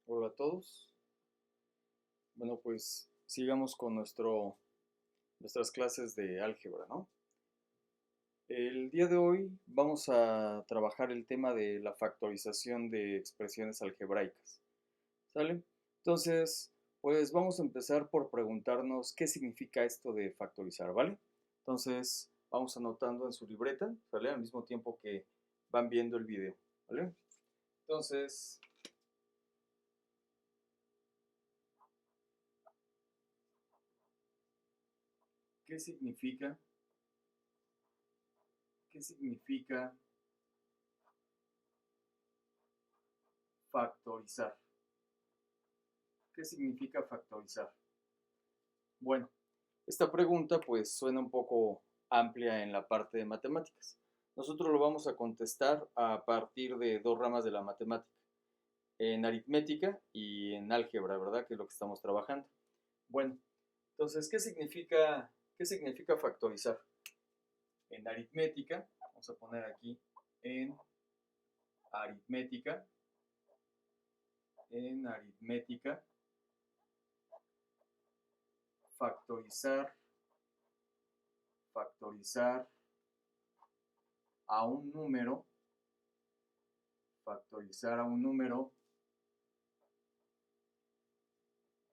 Hola a todos. Bueno, pues sigamos con nuestras clases de álgebra, ¿no? El día de hoy vamos a trabajar el tema de la factorización de expresiones algebraicas, ¿sale? Entonces, pues vamos a empezar por preguntarnos qué significa esto de factorizar, ¿vale? Entonces, vamos anotando en su libreta, ¿sale? Al mismo tiempo que van viendo el video, ¿vale? Entonces, ¿qué significa? ¿Qué significa factorizar? ¿Qué significa factorizar? Bueno, esta pregunta pues suena un poco amplia en la parte de matemáticas. Nosotros lo vamos a contestar a partir de dos ramas de la matemática, en aritmética y en álgebra, ¿verdad? Que es lo que estamos trabajando. Bueno, entonces, ¿qué significa factorizar? En aritmética, vamos a poner aquí en aritmética, factorizar, factorizar a un número, factorizar a un número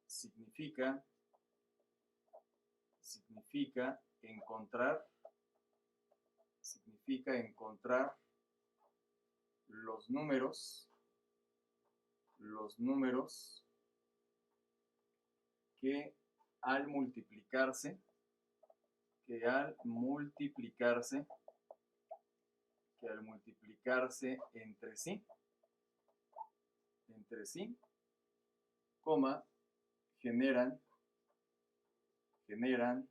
significa, significa encontrar, significa encontrar los números que al multiplicarse, que al multiplicarse, que al multiplicarse entre sí, coma, generan, generan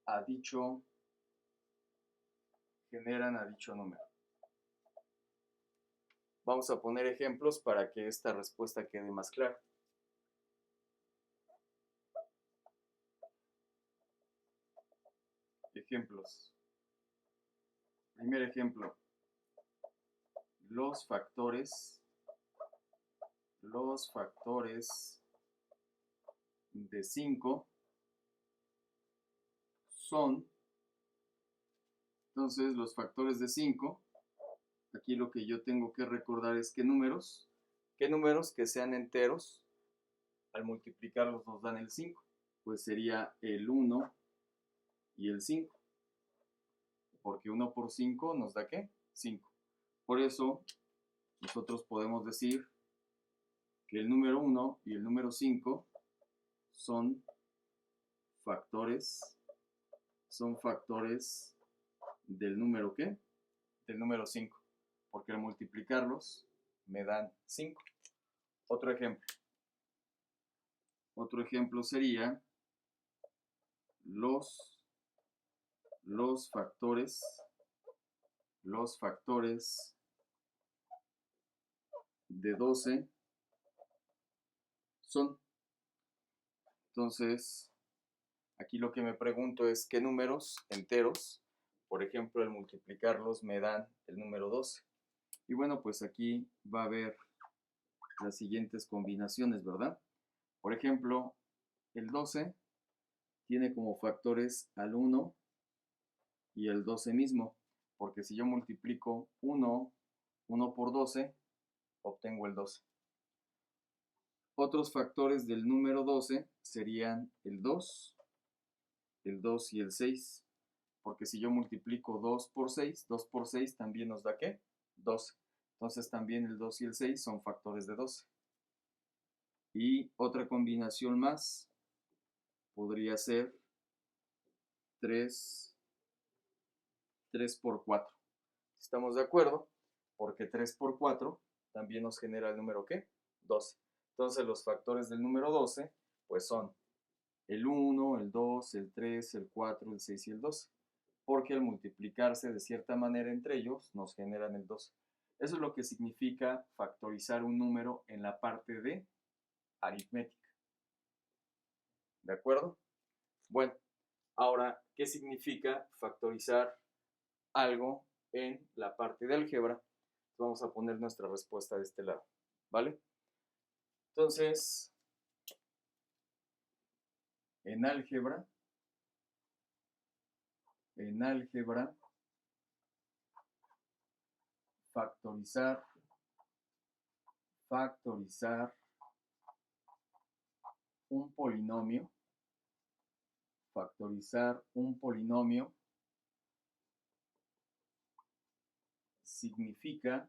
a dicho, generan a dicho número. Vamos a poner ejemplos para que esta respuesta quede más clara. Ejemplos. Primer ejemplo. Los factores de 5 son, entonces los factores de 5, aquí lo que yo tengo que recordar es qué números que sean enteros, al multiplicarlos nos dan el 5, pues sería el 1 y el 5, porque 1 por 5 nos da ¿qué? 5. Por eso nosotros podemos decir que el número 1 y el número 5 son factores, del número ¿qué? Del número 5, porque al multiplicarlos me dan 5. Otro ejemplo. Otro ejemplo sería los, los factores, los factores de 12 son. Entonces, aquí lo que me pregunto es qué números enteros, por ejemplo, al multiplicarlos me dan el número 12. Y bueno, pues aquí va a haber las siguientes combinaciones, ¿verdad? Por ejemplo, el 12 tiene como factores al 1 y el 12 mismo, porque si yo multiplico 1 por 12, obtengo el 12. Otros factores del número 12 serían el 2 y el 6, porque si yo multiplico 2 por 6 también nos da ¿qué? 12. Entonces también el 2 y el 6 son factores de 12. Y otra combinación más podría ser 3 por 4. ¿Estamos de acuerdo? Porque 3 por 4 también nos genera el número ¿qué? 12. Entonces los factores del número 12 pues son el 1, el 2, el 3, el 4, el 6 y el 12. Porque al multiplicarse de cierta manera entre ellos nos generan el 12. Eso es lo que significa factorizar un número en la parte de aritmética. ¿De acuerdo? Bueno, ahora, ¿qué significa factorizar algo en la parte de álgebra? Vamos a poner nuestra respuesta de este lado. ¿vale? Entonces, en álgebra, factorizar un polinomio, significa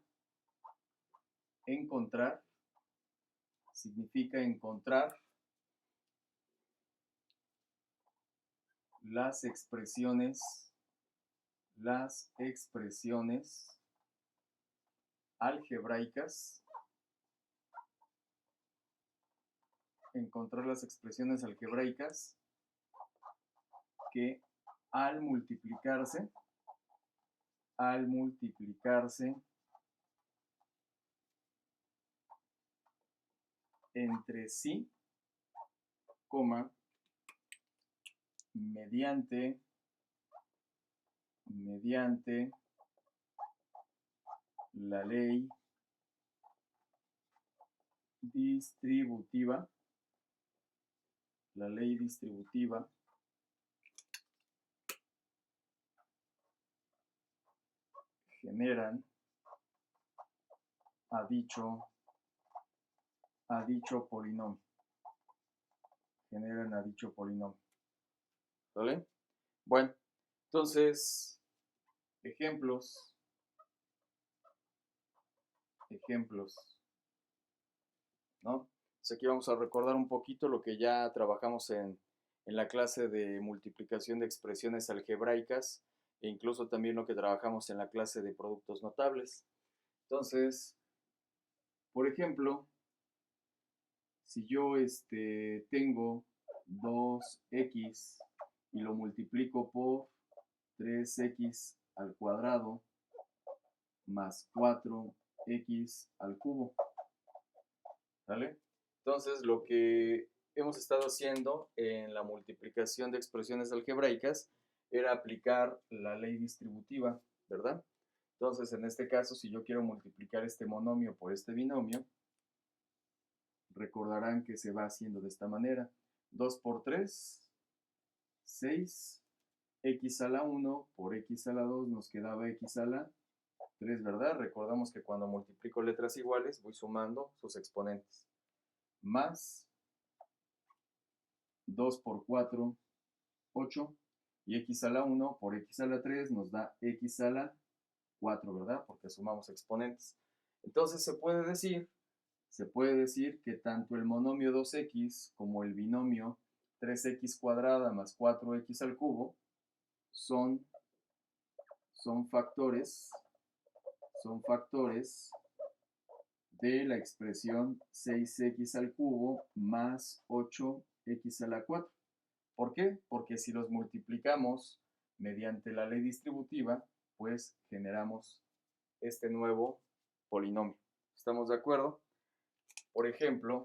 encontrar las expresiones algebraicas, que al multiplicarse entre sí, mediante la ley distributiva, generan a dicho polinomio. ¿Vale? Bueno, entonces, ejemplos, ¿no? Entonces aquí vamos a recordar un poquito lo que ya trabajamos en la clase de multiplicación de expresiones algebraicas e incluso también lo que trabajamos en la clase de productos notables. Entonces, por ejemplo, si yo tengo 2x y lo multiplico por 3x al cuadrado más 4x al cubo, ¿vale? Entonces, lo que hemos estado haciendo en la multiplicación de expresiones algebraicas era aplicar la ley distributiva, ¿verdad? Entonces, en este caso, si yo quiero multiplicar este monomio por este binomio, recordarán que se va haciendo de esta manera. 2 por 3, 6, x a la 1 por x a la 2 nos quedaba x a la 3, ¿verdad? Recordamos que cuando multiplico letras iguales voy sumando sus exponentes. Más 2 por 4, 8, y x a la 1 por x a la 3 nos da x a la 4, ¿verdad? Porque sumamos exponentes. Entonces se puede decir que tanto el monomio 2x como el binomio 3x cuadrada más 4x al cubo son factores de la expresión 6x al cubo más 8x a la 4. ¿Por qué? Porque si los multiplicamos mediante la ley distributiva, pues generamos este nuevo polinomio. ¿Estamos de acuerdo? Por ejemplo,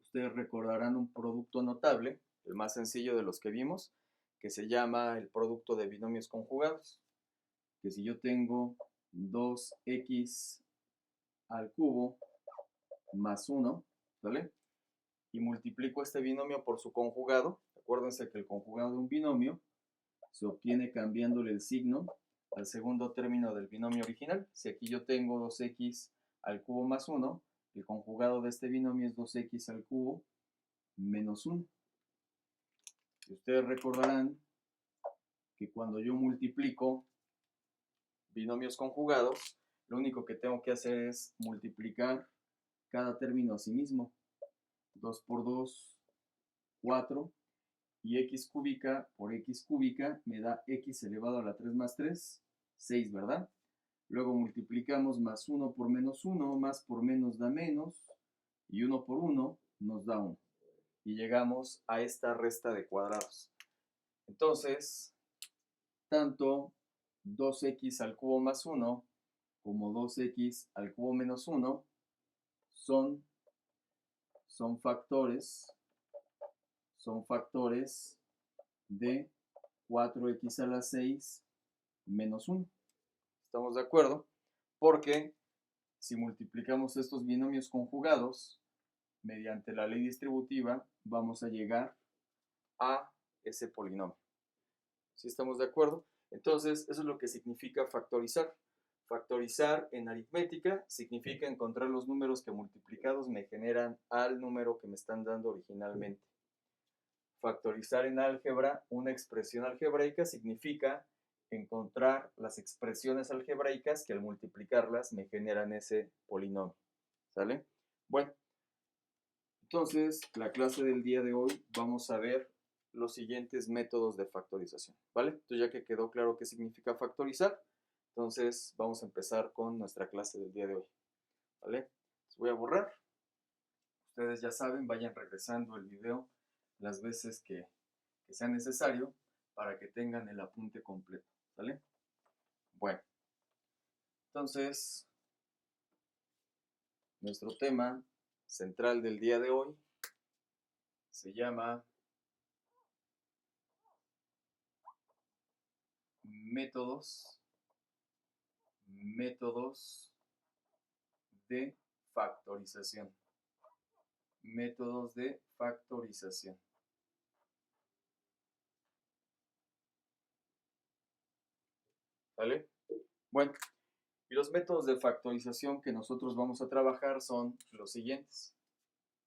ustedes recordarán un producto notable, el más sencillo de los que vimos, que se llama el producto de binomios conjugados. Que si yo tengo 2x al cubo más 1, ¿vale? Y multiplico este binomio por su conjugado. Acuérdense que el conjugado de un binomio se obtiene cambiándole el signo al segundo término del binomio original. Si aquí yo tengo 2x al cubo más 1, el conjugado de este binomio es 2x al cubo menos 1. Y ustedes recordarán que cuando yo multiplico binomios conjugados, lo único que tengo que hacer es multiplicar cada término a sí mismo. 2 por 2, 4, y x cúbica por x cúbica me da x elevado a la 3 más 3, 6, ¿verdad? Luego multiplicamos más 1 por menos 1, más por menos da menos, y 1 por 1 nos da 1. Y llegamos a esta resta de cuadrados. Entonces, tanto 2x al cubo más 1 como 2x al cubo menos 1 son factores de 4x a la 6 menos 1. ¿Estamos de acuerdo? Porque si multiplicamos estos binomios conjugados mediante la ley distributiva, vamos a llegar a ese polinomio. ¿Sí estamos de acuerdo? Entonces, eso es lo que significa factorizar. Factorizar en aritmética significa encontrar los números que multiplicados me generan al número que me están dando originalmente. Factorizar en álgebra una expresión algebraica significa encontrar las expresiones algebraicas que al multiplicarlas me generan ese polinomio. ¿Sale? Bueno, entonces la clase del día de hoy vamos a ver los siguientes métodos de factorización. ¿Vale? Entonces ya que quedó claro qué significa factorizar, entonces vamos a empezar con nuestra clase del día de hoy. ¿Vale? Les voy a borrar. Ustedes ya saben, vayan regresando el video las veces que sea necesario para que tengan el apunte completo. ¿Sale? Bueno, entonces, nuestro tema central del día de hoy se llama métodos de factorización. Métodos de factorización. ¿Vale? Bueno, y los métodos de factorización que nosotros vamos a trabajar son los siguientes.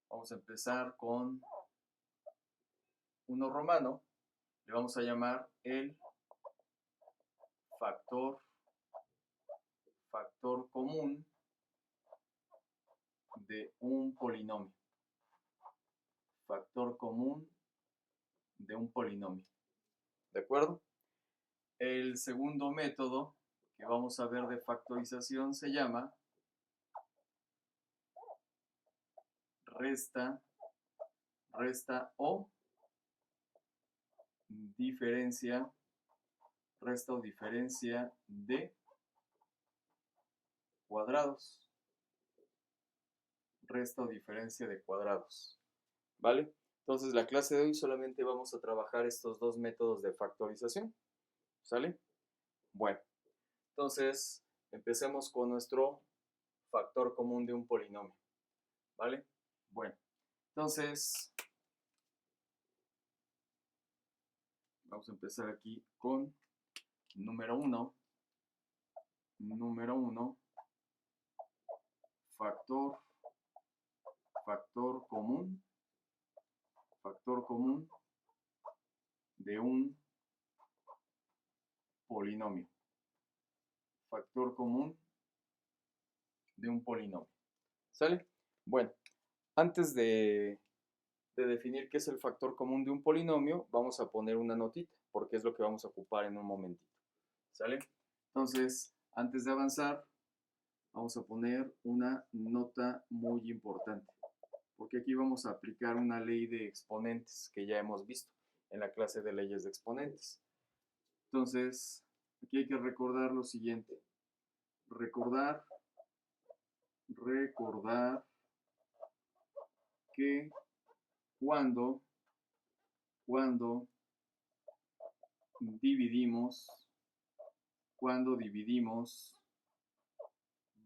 Vamos a empezar con uno romano. Le vamos a llamar el factor común de un polinomio. Factor común de un polinomio. ¿De acuerdo? El segundo método que vamos a ver de factorización se llama resta o diferencia. Resta o diferencia de cuadrados. Resta o diferencia de cuadrados. ¿Vale? Entonces, la clase de hoy solamente vamos a trabajar estos dos métodos de factorización. ¿Sale? Bueno, entonces empecemos con nuestro factor común de un polinomio. ¿Vale? Bueno, entonces vamos a empezar aquí con número 1. Número 1, factor común de un polinomio. Factor común de un polinomio. ¿Sale? Bueno, antes de definir qué es el factor común de un polinomio, vamos a poner una notita, porque es lo que vamos a ocupar en un momentito. ¿Sale? Entonces, antes de avanzar, vamos a poner una nota muy importante, porque aquí vamos a aplicar una ley de exponentes que ya hemos visto en la clase de leyes de exponentes. Entonces, aquí hay que recordar lo siguiente. Recordar que cuando dividimos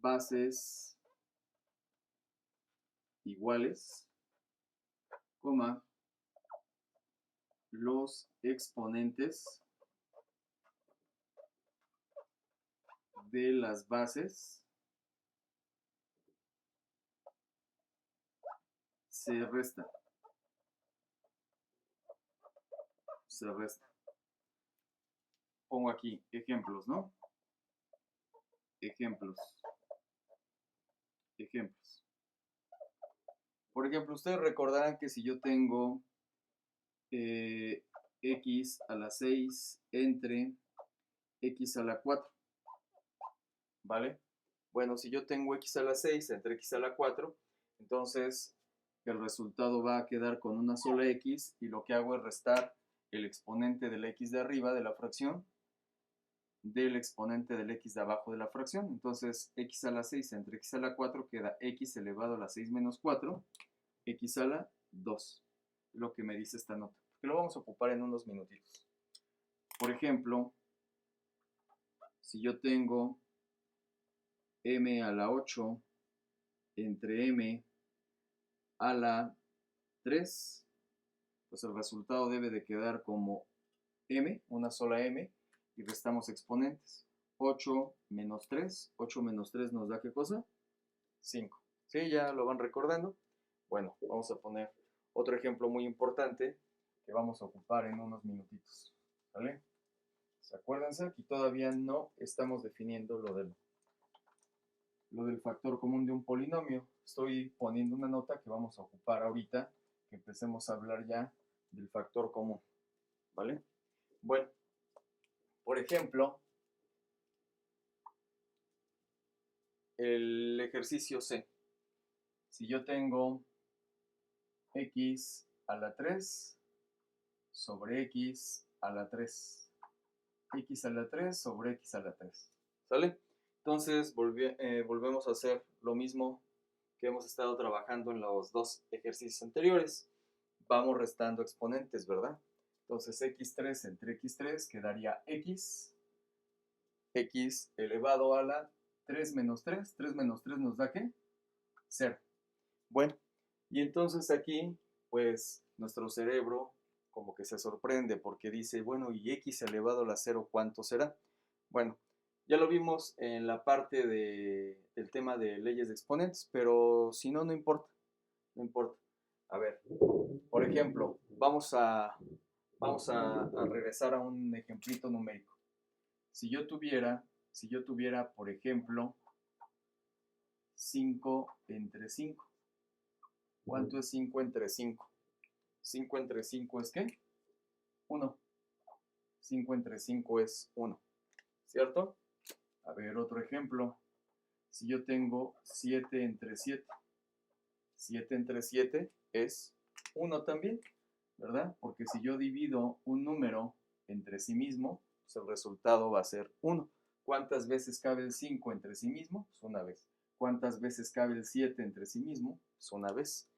bases iguales, los exponentes de las bases se restan. Pongo aquí ejemplos, ¿no? Ejemplos. Por ejemplo, ustedes recordarán que si yo tengo x a la 6 entre x a la 4, ¿vale? Bueno, si yo tengo x a la 6 entre x a la 4, entonces el resultado va a quedar con una sola x y lo que hago es restar el exponente del x de arriba de la fracción del exponente del x de abajo de la fracción. Entonces, x a la 6 entre x a la 4 queda x elevado a la 6 menos 4, x a la 2. Lo que me dice esta nota, que lo vamos a ocupar en unos minutitos. Por ejemplo, si yo tengo m a la 8 entre m a la 3, pues el resultado debe de quedar como m, una sola m, y restamos exponentes. 8 menos 3 nos da ¿qué cosa? 5. ¿Sí? ¿Ya lo van recordando? Bueno, vamos a poner otro ejemplo muy importante que vamos a ocupar en unos minutitos. ¿Vale? Pues acuérdense, aquí todavía no estamos definiendo lo del factor común de un polinomio. Estoy poniendo una nota que vamos a ocupar ahorita, que empecemos a hablar ya del factor común. ¿Vale? Bueno, por ejemplo, el ejercicio C. Si yo tengo x a la 3 sobre x a la 3, x a la 3 sobre x a la 3. ¿Sale? Entonces volvemos a hacer lo mismo que hemos estado trabajando en los dos ejercicios anteriores. Vamos restando exponentes, ¿verdad? Entonces x3 entre x3 quedaría x elevado a la 3 menos 3. 3 menos 3 nos da ¿qué? 0. Bueno, y entonces aquí, pues, nuestro cerebro como que se sorprende porque dice, bueno, ¿y x elevado a la 0 cuánto será? Bueno, ya lo vimos en la parte del tema de leyes de exponentes, pero si no, no importa, no importa. A ver, por ejemplo, vamos a regresar a un ejemplito numérico. Si yo tuviera, por ejemplo, 5 entre 5. ¿Cuánto es 5 entre 5? 5 entre 5 es ¿qué? 1. 5 entre 5 es 1. ¿Cierto? A ver, otro ejemplo. Si yo tengo 7 entre 7. 7 entre 7 es 1 también, ¿verdad? Porque si yo divido un número entre sí mismo, pues el resultado va a ser 1. ¿Cuántas veces cabe el 5 entre sí mismo? Pues una vez. ¿Cuántas veces cabe el 7 entre sí mismo? Pues una vez,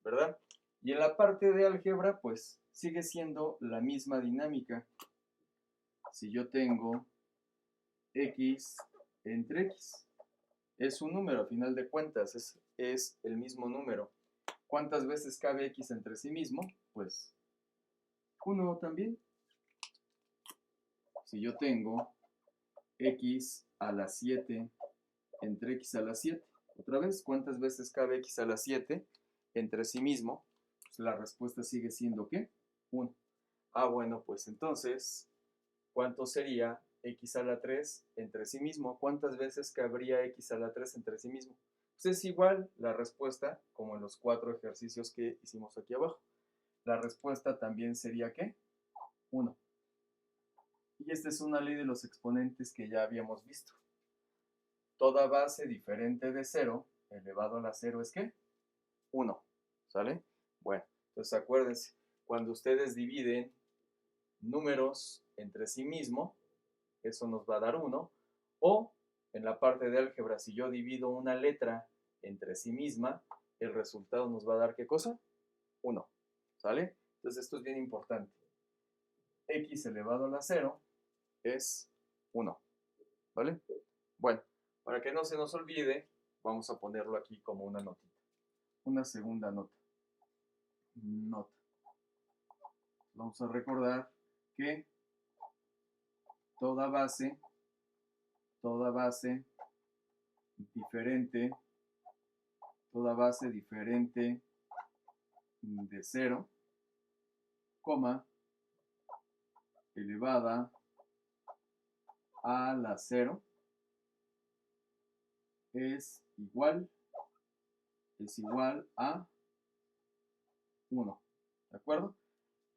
¿verdad? Y en la parte de álgebra, pues sigue siendo la misma dinámica. Si yo tengo x entre x, es un número, a final de cuentas, es el mismo número. ¿Cuántas veces cabe x entre sí mismo? Pues 1 también. Si yo tengo x a la 7 entre x a la 7, otra vez, ¿cuántas veces cabe x a la 7 entre sí mismo? Pues la respuesta sigue siendo ¿qué? 1. Ah, bueno, pues entonces, ¿cuánto sería x a la 3 entre sí mismo? ¿Cuántas veces cabría x a la 3 entre sí mismo? Pues es igual la respuesta como en los 4 ejercicios que hicimos aquí abajo. La respuesta también sería ¿qué? 1. Y esta es una ley de los exponentes que ya habíamos visto. Toda base diferente de 0 elevado a la 0 es ¿qué? 1. ¿Sale? Bueno, entonces acuérdense, cuando ustedes dividen números entre sí mismo, eso nos va a dar 1. O en la parte de álgebra, si yo divido una letra entre sí misma, el resultado nos va a dar ¿qué cosa? 1. ¿Sale? Entonces esto es bien importante. X elevado a la 0 es 1. ¿Vale? Bueno, para que no se nos olvide, vamos a ponerlo aquí como una notita. Una segunda nota. Nota. Vamos a recordar que toda base diferente de 0, coma, elevada a la 0 es igual a 1. ¿De acuerdo?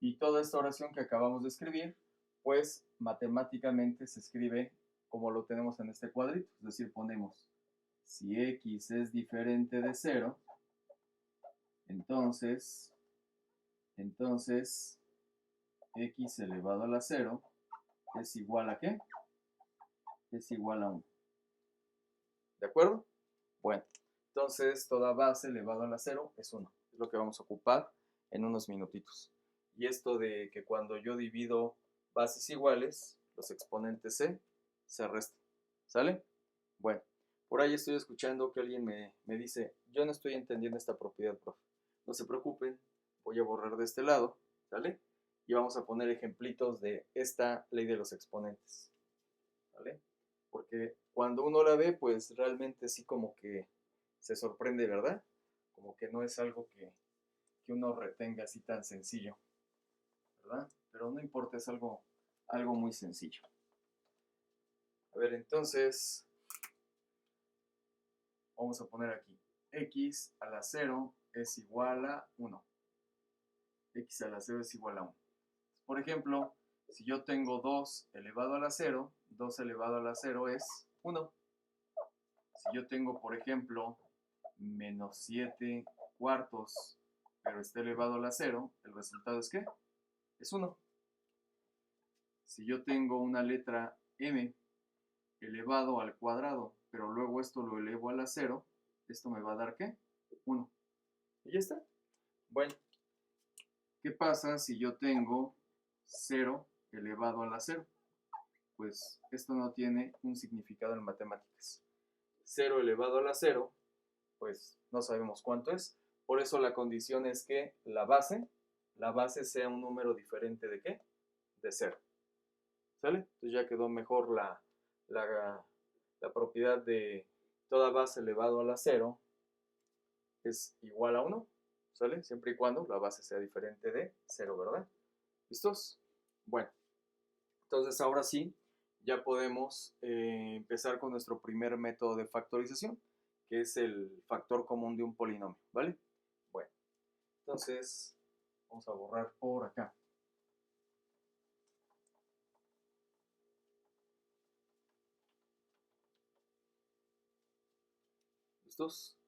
Y toda esta oración que acabamos de escribir, pues matemáticamente se escribe como lo tenemos en este cuadrito. Es decir, ponemos, si x es diferente de 0, entonces x elevado a la 0 es igual a ¿qué? Es igual a 1. ¿De acuerdo? Bueno, entonces toda base elevado a la 0 es 1. Es lo que vamos a ocupar en unos minutitos. Y esto de que cuando yo divido bases iguales, los exponentes se restan. ¿Sale? Bueno, Por ahí estoy escuchando que alguien me dice, yo no estoy entendiendo esta propiedad, profe. No se preocupen, voy a borrar de este lado, ¿sale? Y vamos a poner ejemplitos de esta ley de los exponentes, ¿vale? Porque cuando uno la ve, pues realmente sí como que se sorprende, ¿verdad? Como que no es algo que uno retenga así tan sencillo, ¿verdad? Pero no importa, es algo muy sencillo. A ver, entonces, vamos a poner aquí, x a la 0 es igual a 1. X a la 0 es igual a 1. Por ejemplo, si yo tengo 2 elevado a la 0, 2 elevado a la 0 es 1. Si yo tengo, por ejemplo, menos 7 cuartos, pero está elevado a la 0, el resultado es ¿qué? Es 1. Si yo tengo una letra m elevado al cuadrado, pero luego esto lo elevo a la 0, esto me va a dar ¿qué? 1. Y ya está. Bueno, ¿qué pasa si yo tengo 0 elevado a la 0? Pues esto no tiene un significado en matemáticas. 0 elevado a la 0, pues no sabemos cuánto es. Por eso la condición es que la base sea un número diferente de ¿qué? De 0. ¿Sale? Entonces ya quedó mejor la propiedad de toda base elevado a la 0 es igual a 1. ¿Sale? Siempre y cuando la base sea diferente de 0, ¿verdad? ¿Listos? Bueno, entonces ahora sí, ya podemos empezar con nuestro primer método de factorización, que es el factor común de un polinomio, ¿vale? Bueno, entonces vamos a borrar por acá. ¿Listos?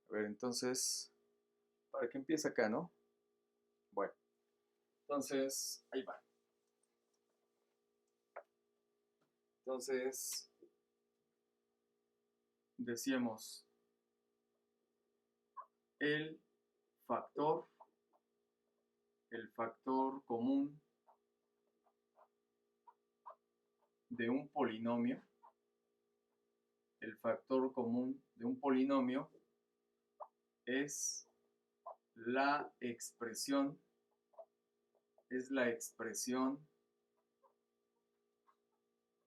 A ver, entonces, para que empiece acá, ¿no? Bueno, entonces, ahí va. Entonces, decíamos, el factor común de un polinomio, el factor común de un polinomio es la expresión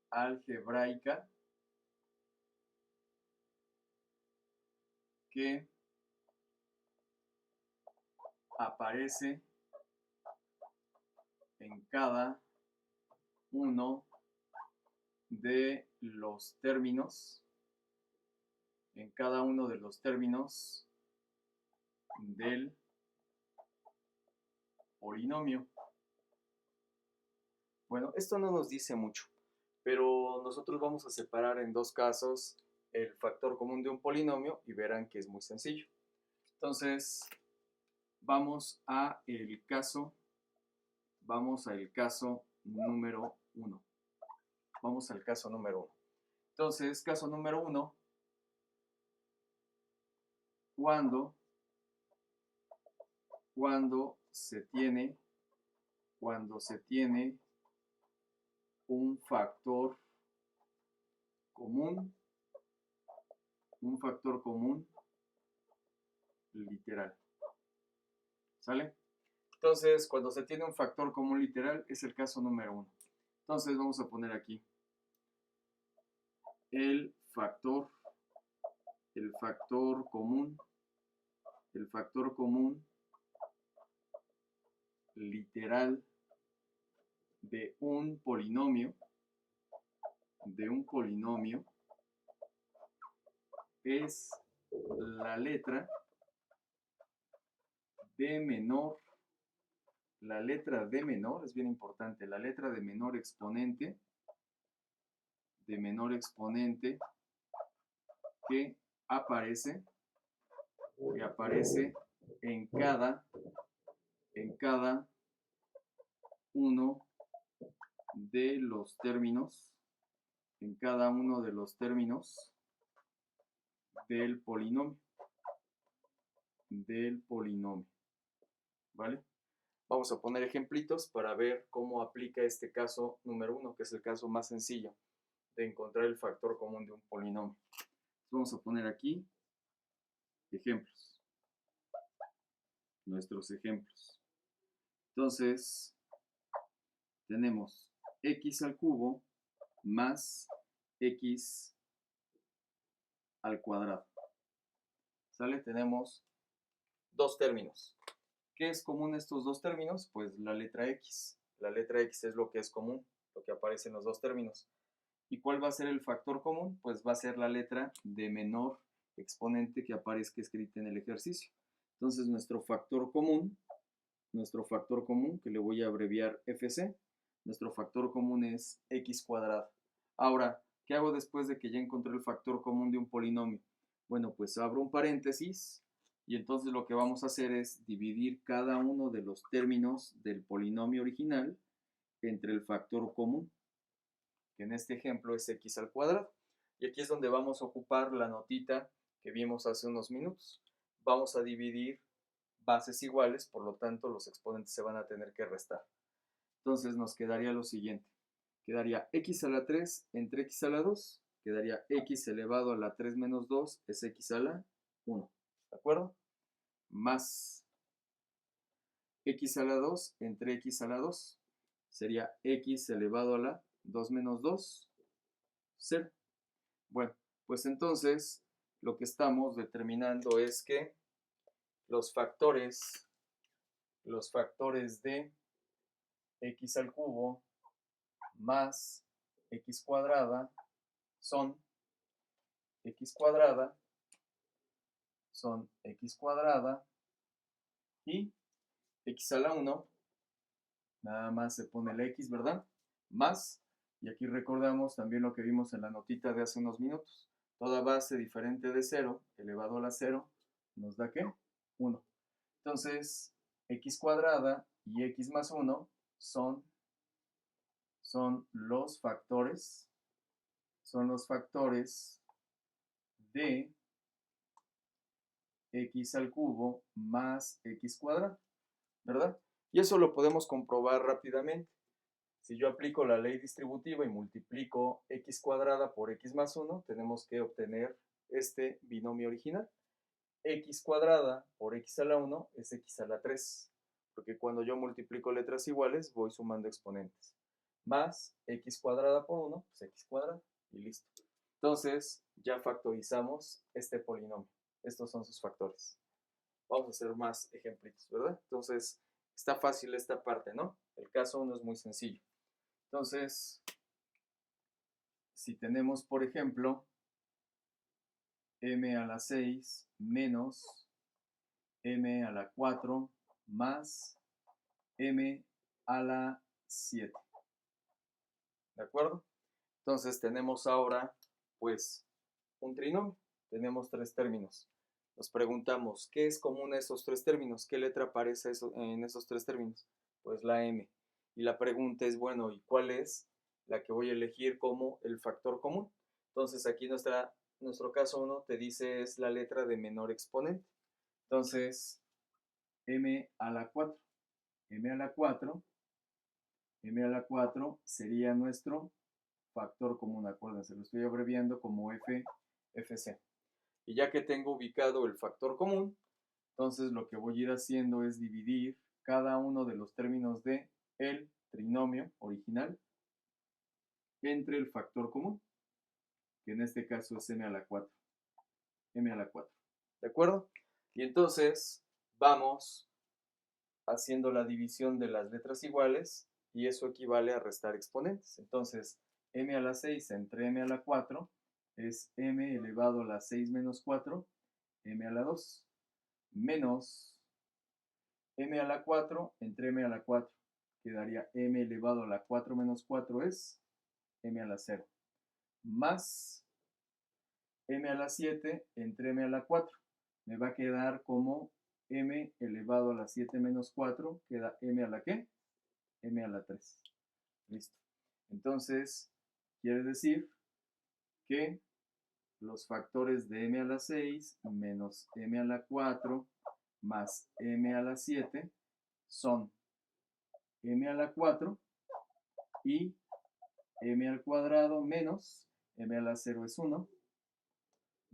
algebraica que aparece en cada uno de los términos, del polinomio. Bueno, esto no nos dice mucho, pero nosotros vamos a separar en dos casos el factor común de un polinomio y verán que es muy sencillo. Entonces, vamos al caso número 1. Vamos al caso número 1. Entonces, caso número 1, cuando se tiene un factor común literal. ¿Sale? Entonces, cuando se tiene un factor común literal, es el caso número 1. Entonces, vamos a poner aquí el factor común literal de un polinomio es la letra de menor, es bien importante, la letra de menor exponente que aparece en cada uno de los términos, del polinomio. ¿Vale? Vamos a poner ejemplitos para ver cómo aplica este caso número 1, que es el caso más sencillo de encontrar el factor común de un polinomio. Vamos a poner aquí ejemplos, nuestros ejemplos. Entonces, tenemos x al cubo más x al cuadrado. ¿Sale? Tenemos dos términos. ¿Qué es común estos dos términos? Pues la letra x. La letra x es lo que es común, lo que aparece en los dos términos. ¿Y cuál va a ser el factor común? Pues va a ser la letra de menor exponente que aparezca escrita en el ejercicio. Entonces nuestro factor común, que le voy a abreviar FC, nuestro factor común es x cuadrado. Ahora, ¿qué hago después de que ya encontré el factor común de un polinomio? Bueno, pues abro un paréntesis y entonces lo que vamos a hacer es dividir cada uno de los términos del polinomio original entre el factor común, que en este ejemplo es x al cuadrado. Y aquí es donde vamos a ocupar la notita que vimos hace unos minutos. Vamos a dividir bases iguales, por lo tanto los exponentes se van a tener que restar. Entonces nos quedaría lo siguiente. Quedaría x a la 3 entre x a la 2. Quedaría x elevado a la 3 menos 2 es x a la 1. ¿De acuerdo? Más x a la 2 entre x a la 2. Sería x elevado a la 2 menos 2, 0. Bueno, pues entonces lo que estamos determinando es que los factores de x al cubo más x cuadrada son x cuadrada y x a la 1, nada más se pone la x, ¿verdad? Más, y aquí recordamos también lo que vimos en la notita de hace unos minutos. Toda base diferente de 0 elevado a la 0 nos da ¿qué? 1. Entonces, x cuadrada y x más 1 son los factores de x al cubo más x cuadrado, ¿verdad? Y eso lo podemos comprobar rápidamente. Si yo aplico la ley distributiva y multiplico x cuadrada por x más 1, tenemos que obtener este binomio original. X cuadrada por x a la 1 es x a la 3, porque cuando yo multiplico letras iguales voy sumando exponentes. Más x cuadrada por 1, pues x cuadrada, y listo. Entonces ya factorizamos este polinomio. Estos son sus factores. Vamos a hacer más ejemplitos, ¿verdad? Entonces está fácil esta parte, ¿no? El caso 1 es muy sencillo. Entonces, si tenemos, por ejemplo, m a la 6 menos m a la 4 más m a la 7. ¿De acuerdo? Entonces tenemos ahora, pues, un trinomio. Tenemos tres términos. Nos preguntamos, ¿qué es común a esos tres términos? ¿Qué letra aparece en esos tres términos? Pues la m. Y la pregunta es, bueno, ¿y cuál es la que voy a elegir como el factor común? Entonces aquí nuestro caso 1 te dice es la letra de menor exponente. Entonces, m a la 4. m a la 4 sería nuestro factor común, acuérdense, lo estoy abreviando como FC. Y ya que tengo ubicado el factor común, entonces lo que voy a ir haciendo es dividir cada uno de los términos de el trinomio original entre el factor común, que en este caso es m a la 4. m a la 4. ¿De acuerdo? Y entonces vamos haciendo la división de las letras iguales y eso equivale a restar exponentes. Entonces, m a la 6 entre m a la 4 es m elevado a la 6 menos 4, m a la 2, menos m a la 4 entre m a la 4. Quedaría m elevado a la 4 menos 4 es m a la 0. Más m a la 7 entre m a la 4. Me va a quedar como m elevado a la 7 menos 4, queda m a la ¿qué? M a la 3. Listo. Entonces, quiere decir que los factores de m a la 6 menos m a la 4 más m a la 7 son m a la 4 y m al cuadrado menos m a la 0 es 1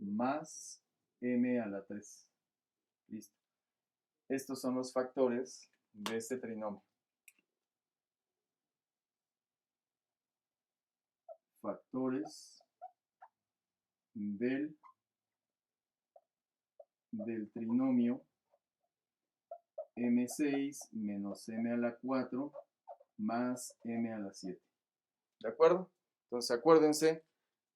más m a la 3. Listo. Estos son los factores de este trinomio. Factores del trinomio m6 menos m a la 4 más m a la 7. ¿De acuerdo? Entonces acuérdense,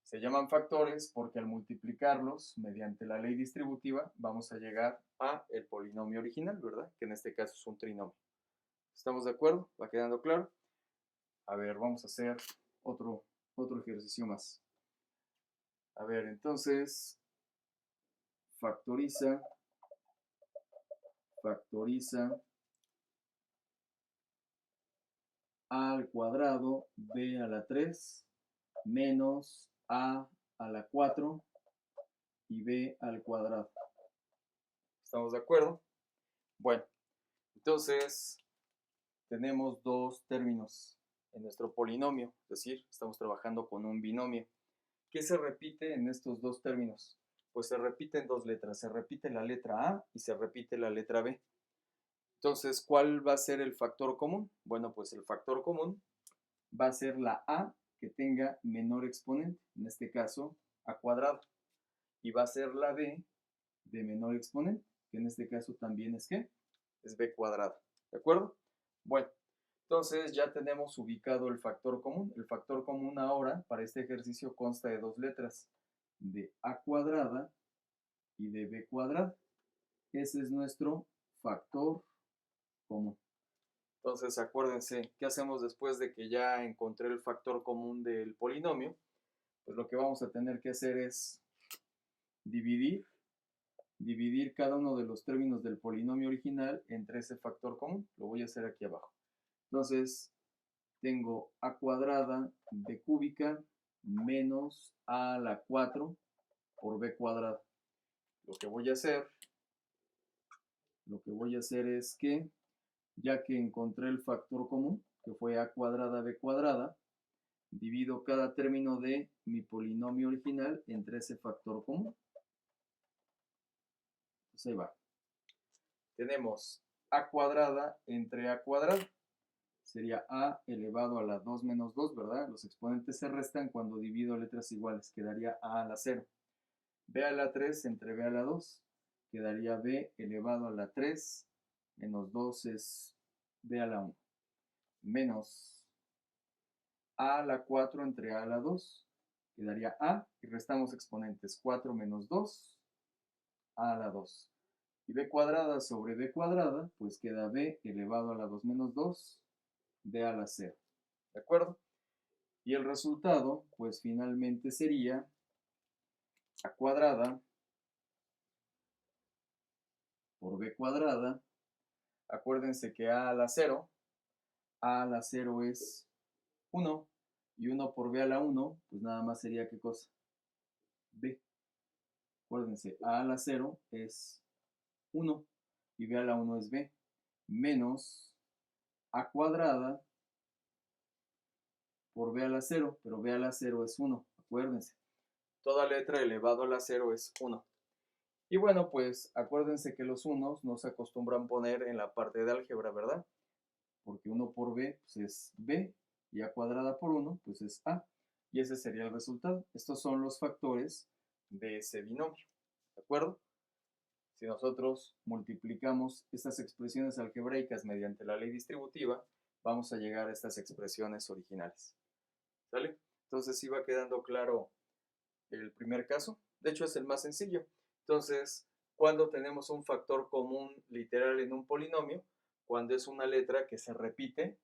se llaman factores porque al multiplicarlos mediante la ley distributiva vamos a llegar a el polinomio original, ¿verdad? Que en este caso es un trinomio. ¿Estamos de acuerdo? ¿Va quedando claro? A ver, vamos a hacer otro ejercicio más. A ver, entonces, factoriza a al cuadrado b a la 3 menos a la 4 y b al cuadrado. ¿Estamos de acuerdo? Bueno, entonces tenemos dos términos en nuestro polinomio, es decir, estamos trabajando con un binomio. ¿Qué se repite en estos dos términos? Pues se repiten dos letras, se repite la letra A y se repite la letra B. Entonces, ¿cuál va a ser el factor común? Bueno, pues el factor común va a ser la A que tenga menor exponente, en este caso A cuadrado, y va a ser la B de menor exponente, que en este caso también es ¿qué? Es B cuadrado, ¿de acuerdo? Bueno, entonces ya tenemos ubicado el factor común. El factor común ahora para este ejercicio consta de dos letras, de A cuadrada y de B cuadrada. Ese es nuestro factor común. Entonces acuérdense, ¿qué hacemos después de que ya encontré el factor común del polinomio? Pues lo que vamos a tener que hacer es dividir cada uno de los términos del polinomio original entre ese factor común. Lo voy a hacer aquí abajo. Entonces, tengo a cuadrada b cúbica menos a a la 4 por b cuadrada. Lo que voy a hacer es que, ya que encontré el factor común, que fue a cuadrada b cuadrada, divido cada término de mi polinomio original entre ese factor común. Entonces ahí va. Tenemos a cuadrada entre a cuadrada. Sería a elevado a la 2 menos 2, ¿verdad? Los exponentes se restan cuando divido letras iguales. Quedaría a la 0. b a la 3 entre b a la 2. Quedaría b elevado a la 3 menos 2 es b a la 1. Menos a la 4 entre a la 2. Quedaría a y restamos exponentes. 4 menos 2, a la 2. Y b cuadrada sobre b cuadrada, pues queda b elevado a la 2 menos 2, b a la 0. ¿De acuerdo? Y el resultado, pues finalmente sería a cuadrada por b cuadrada. Acuérdense que a la 0 es 1. Y 1 por b a la 1, pues nada más sería ¿qué cosa? B. Acuérdense, a la 0 es 1 y b a la 1 es b. Menos a cuadrada por b a la 0, pero b a la 0 es 1, acuérdense. Toda letra elevado a la 0 es 1. Y bueno, pues acuérdense que los unos no se acostumbran poner en la parte de álgebra, ¿verdad? Porque 1 por b pues es b y a cuadrada por 1 pues es a. Y ese sería el resultado. Estos son los factores de ese binomio, ¿de acuerdo? Si nosotros multiplicamos estas expresiones algebraicas mediante la ley distributiva, vamos a llegar a estas expresiones originales. ¿Sale? Entonces sí va quedando claro el primer caso. De hecho es el más sencillo. Entonces, cuando tenemos un factor común literal en un polinomio, cuando es una letra que se repite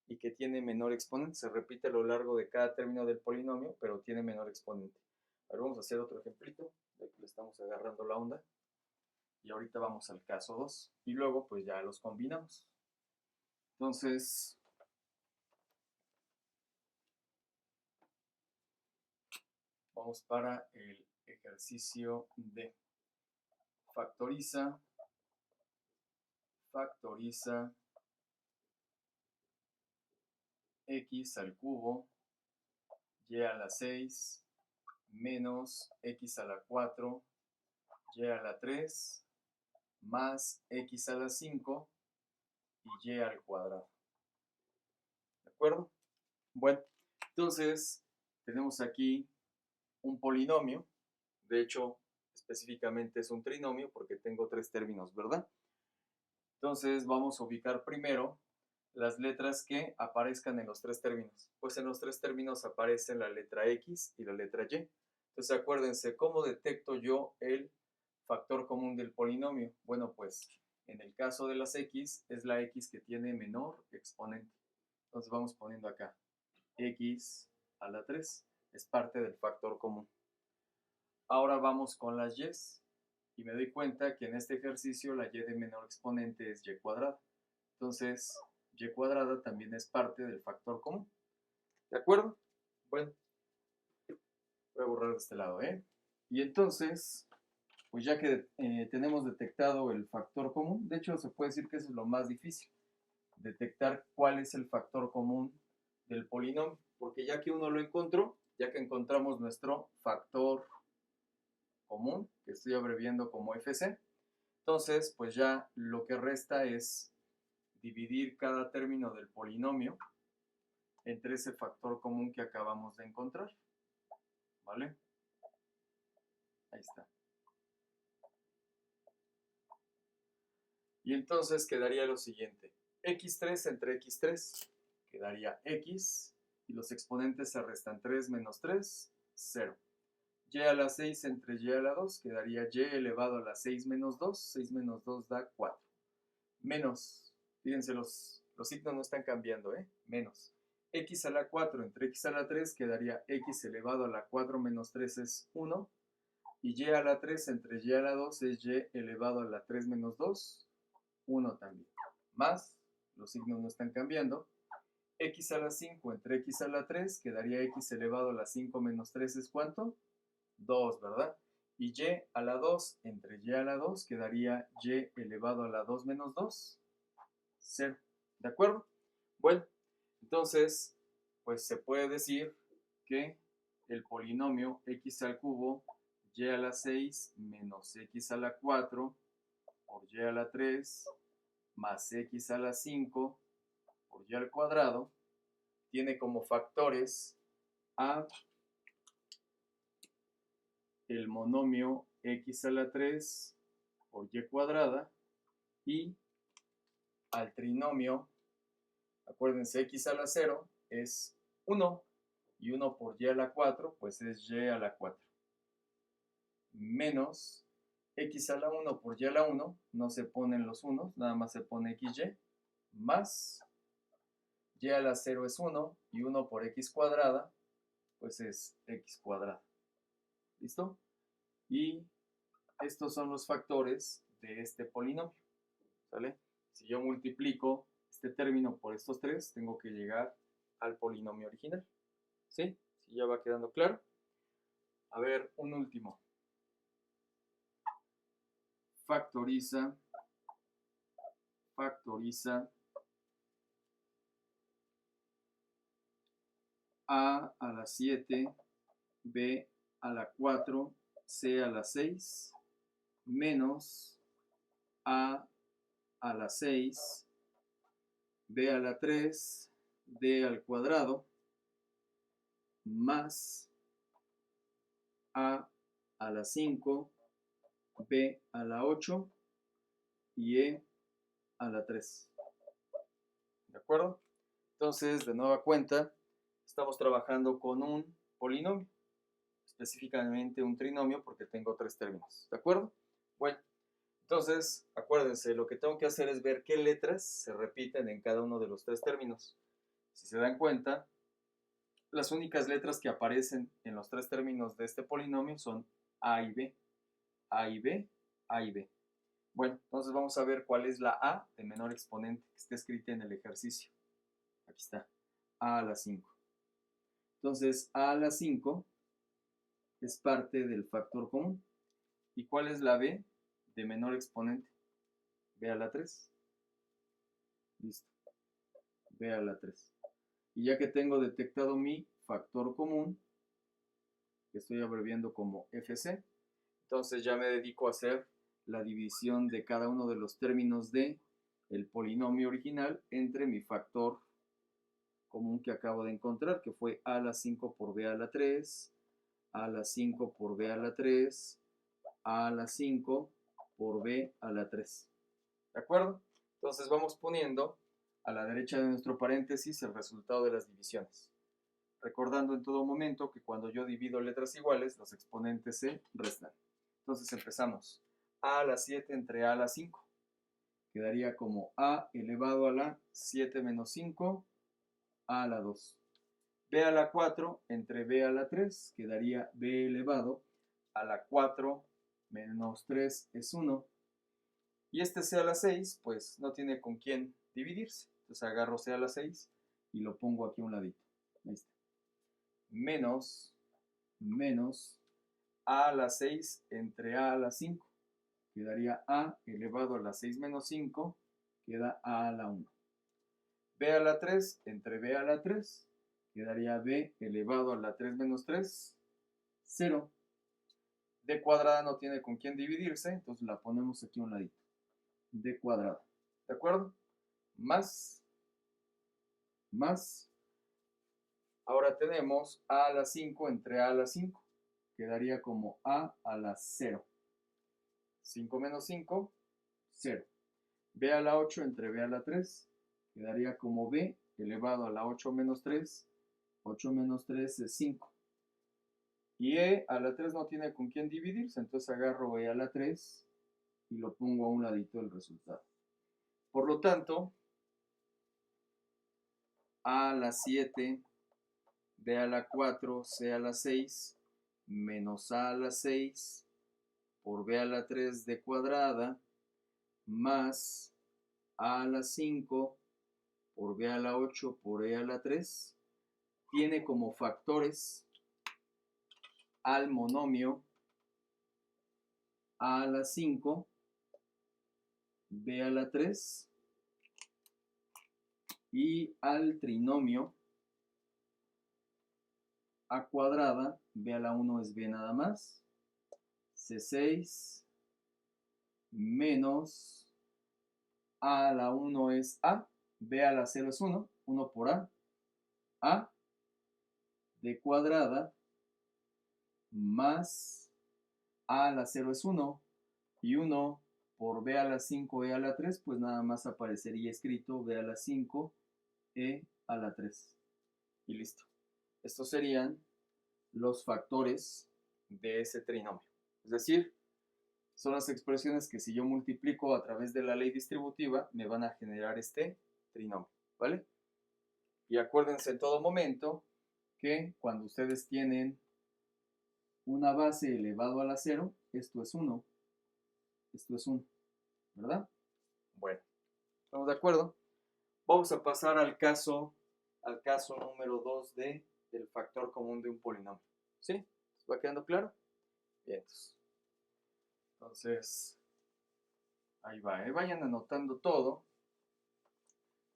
y que tiene menor exponente, se repite a lo largo de cada término del polinomio, pero tiene menor exponente. Ahora vamos a hacer otro ejemplito, de que le estamos agarrando la onda. Y ahorita vamos al caso 2. Y luego pues ya los combinamos. Entonces, vamos para el ejercicio D. Factoriza x al cubo y a la 6 menos x a la 4, y a la 3, más x a la 5 y y al cuadrado. ¿De acuerdo? Bueno, entonces tenemos aquí un polinomio. De hecho, específicamente es un trinomio porque tengo tres términos, ¿verdad? Entonces vamos a ubicar primero las letras que aparezcan en los tres términos. Pues en los tres términos aparecen la letra X y la letra Y. Entonces acuérdense, ¿cómo detecto yo el factor común del polinomio? Bueno, pues en el caso de las X es la X que tiene menor exponente. Entonces vamos poniendo acá X a la 3 es parte del factor común. Ahora vamos con las Y y me doy cuenta que en este ejercicio la Y de menor exponente es Y cuadrada. Entonces, Y cuadrada también es parte del factor común. ¿De acuerdo? Bueno, voy a borrar de este lado, ¿eh? Y entonces, pues ya que tenemos detectado el factor común, de hecho se puede decir que eso es lo más difícil, detectar cuál es el factor común del polinomio, porque ya que uno lo encontró, ya que encontramos nuestro factor común, que estoy abreviando como FC, entonces pues ya lo que resta es dividir cada término del polinomio entre ese factor común que acabamos de encontrar, ¿vale? Ahí está. Y entonces quedaría lo siguiente, x3 entre x3, quedaría x, y los exponentes se restan 3 menos 3, 0. Y a la 6 entre y a la 2, quedaría y elevado a la 6 menos 2, 6 menos 2 da 4. Menos, fíjense, los signos no están cambiando, menos. X a la 4 entre x a la 3 quedaría x elevado a la 4 menos 3 es 1. Y a la 3 entre y a la 2 es y elevado a la 3 menos 2, 1 también. Más, los signos no están cambiando. X a la 5 entre x a la 3 quedaría x elevado a la 5 menos 3 es ¿cuánto? 2, ¿verdad? Y y a la 2 entre y a la 2 quedaría y elevado a la 2 menos 2, 0. ¿De acuerdo? Bueno, entonces, pues se puede decir que el polinomio x al cubo y a la 6 menos x a la 4 por y a la 3 más x a la 5 por y al cuadrado tiene como factores a el monomio x a la 3 por y cuadrada y al trinomio, acuérdense, x a la 0 es 1 y 1 por y a la 4 pues es y a la 4 menos x a la 1 por y a la 1, no se ponen los unos, nada más se pone xy, más y a la 0 es 1 y 1 por x cuadrada pues es x cuadrada. ¿Listo? Y estos son los factores de este polinomio, ¿sale? Si yo multiplico este término por estos tres, tengo que llegar al polinomio original, ¿sí? ¿Sí ya va quedando claro? A ver, un último. Factoriza a la 7, b a la 4, c a la 6, menos a la 6, b a la 3, d al cuadrado, más a la 5, b a la 8 y e a la 3. ¿De acuerdo? Entonces, de nueva cuenta, estamos trabajando con un polinomio, específicamente un trinomio porque tengo tres términos. ¿De acuerdo? Bueno, entonces, acuérdense, lo que tengo que hacer es ver qué letras se repiten en cada uno de los tres términos. Si se dan cuenta, las únicas letras que aparecen en los tres términos de este polinomio son A y B, A y B, A y B. Bueno, entonces vamos a ver cuál es la A de menor exponente que está escrita en el ejercicio. Aquí está, A a la 5. Entonces, A a la 5 es parte del factor común. ¿Y cuál es la B de menor exponente? B a la 3. Listo. B a la 3. Y ya que tengo detectado mi factor común, que estoy abreviando como FC. Entonces ya me dedico a hacer la división de cada uno de los términos de el polinomio original entre mi factor común que acabo de encontrar, que fue a a la 5 por b a la 3, a a la 5 por b a la 3, a la 5 por b a la 3. ¿De acuerdo? Entonces vamos poniendo a la derecha de nuestro paréntesis el resultado de las divisiones. Recordando en todo momento que cuando yo divido letras iguales, los exponentes se restan. Entonces empezamos. A la 7 entre a la 5. Quedaría como a elevado a la 7 menos 5, a la 2. B a la 4 entre b a la 3. Quedaría b elevado a la 4 menos 3 es 1. Y este c a la 6, pues no tiene con quién dividirse. Entonces agarro c a la 6 y lo pongo aquí a un ladito. Ahí está. Menos a la 6 entre a la 5. Quedaría a elevado a la 6 menos 5, queda a la 1. B a la 3 entre b a la 3, quedaría b elevado a la 3 menos 3, 0. D cuadrada no tiene con quién dividirse, entonces la ponemos aquí a un ladito. D cuadrada, ¿de acuerdo? Más, ahora tenemos a la 5 entre a la 5, quedaría como a la 0. 5 menos 5, 0. B a la 8 entre b a la 3, quedaría como b elevado a la 8 menos 3, 8 menos 3 es 5. Y e a la 3 no tiene con quién dividirse, entonces agarro e a la 3 y lo pongo a un ladito del resultado. Por lo tanto, a la 7, b a la 4, c a la 6, menos a la 6 por b a la 3 d cuadrada, más a la 5 por b a la 8 por e a la 3, tiene como factores al monomio a la 5, b a la 3 y al trinomio a cuadrada, b a la 1 es b nada más, c6 menos a la 1 es a, b a la 0 es 1, 1 por a d cuadrada más a la 0 es 1 y 1 por b a la 5 e a la 3, pues nada más aparecería escrito b a la 5 e a la 3 y listo. Estos serían los factores de ese trinomio. Es decir, son las expresiones que si yo multiplico a través de la ley distributiva me van a generar este trinomio, ¿vale? Y acuérdense en todo momento que cuando ustedes tienen una base elevado a la 0, esto es 1, ¿verdad? Bueno, ¿estamos de acuerdo? Vamos a pasar al caso número 2 del factor común de un polinomio. ¿Sí? ¿Va quedando claro? Bien. Entonces, ahí va, ¿eh? Vayan anotando todo.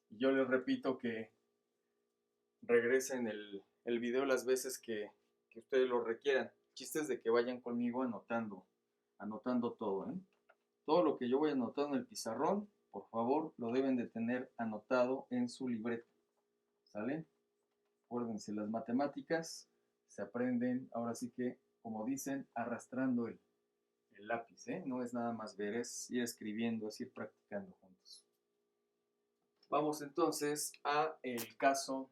Y yo les repito que regresen el video las veces que ustedes lo requieran. Chistes de que vayan conmigo anotando todo, ¿eh? Todo lo que yo voy anotando en el pizarrón, por favor, lo deben de tener anotado en su libreta. ¿Sale? Acuérdense, las matemáticas se aprenden, ahora sí que, como dicen, arrastrando el lápiz, ¿eh? No es nada más ver, es ir escribiendo, es ir practicando juntos. Vamos entonces a el caso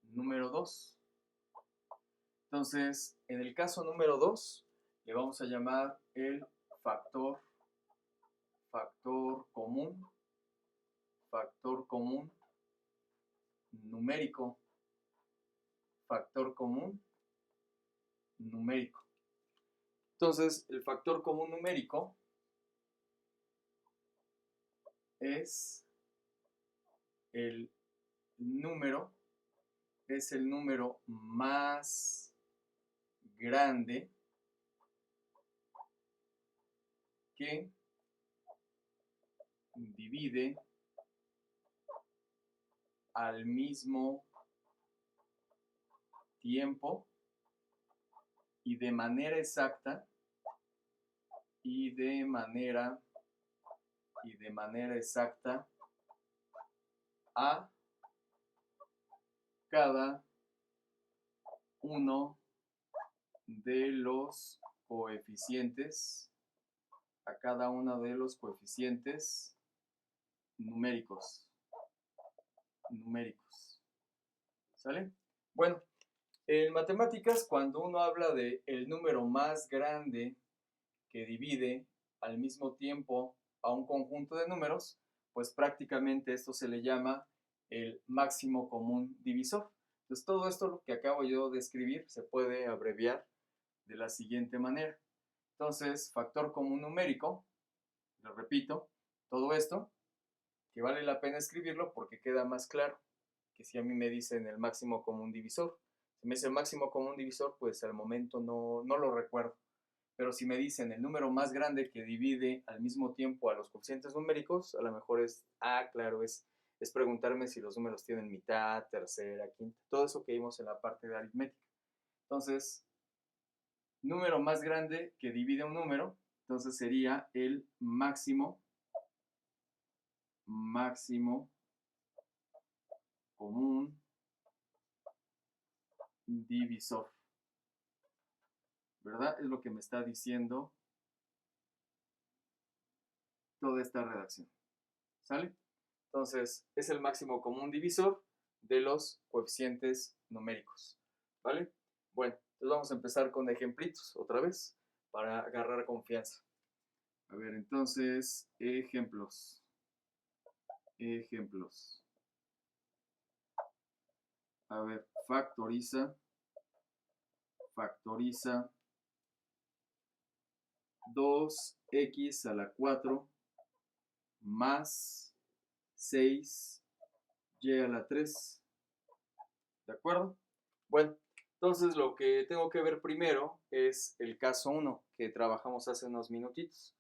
número 2. Entonces, en el caso número 2, le vamos a llamar el factor común numérico. Factor común numérico. Entonces, el factor común numérico es el número más grande que divide al mismo tiempo y de manera exacta a cada uno de los coeficientes, numéricos. ¿Sale? Bueno, en matemáticas, cuando uno habla de el número más grande que divide al mismo tiempo a un conjunto de números, pues prácticamente esto se le llama el máximo común divisor. Entonces, todo esto lo que acabo yo de escribir se puede abreviar de la siguiente manera. Entonces, factor común numérico, lo repito, todo esto, que vale la pena escribirlo porque queda más claro que si a mí me dicen el máximo común divisor. Si me dice el máximo común divisor, pues al momento no lo recuerdo. Pero si me dicen el número más grande que divide al mismo tiempo a los coeficientes numéricos, a lo mejor claro, es preguntarme si los números tienen mitad, tercera, quinta, todo eso que vimos en la parte de aritmética. Entonces, número más grande que divide un número, entonces sería el máximo común divisor. ¿Verdad? Es lo que me está diciendo toda esta redacción. ¿Sale? Entonces, es el máximo común divisor de los coeficientes numéricos. ¿Vale? Bueno, entonces vamos a empezar con ejemplitos otra vez para agarrar confianza. A ver, entonces, ejemplos. A ver, factoriza 2x a la 4 más 6y a la 3. ¿De acuerdo? Bueno, entonces lo que tengo que ver primero es el caso 1 que trabajamos hace unos minutitos.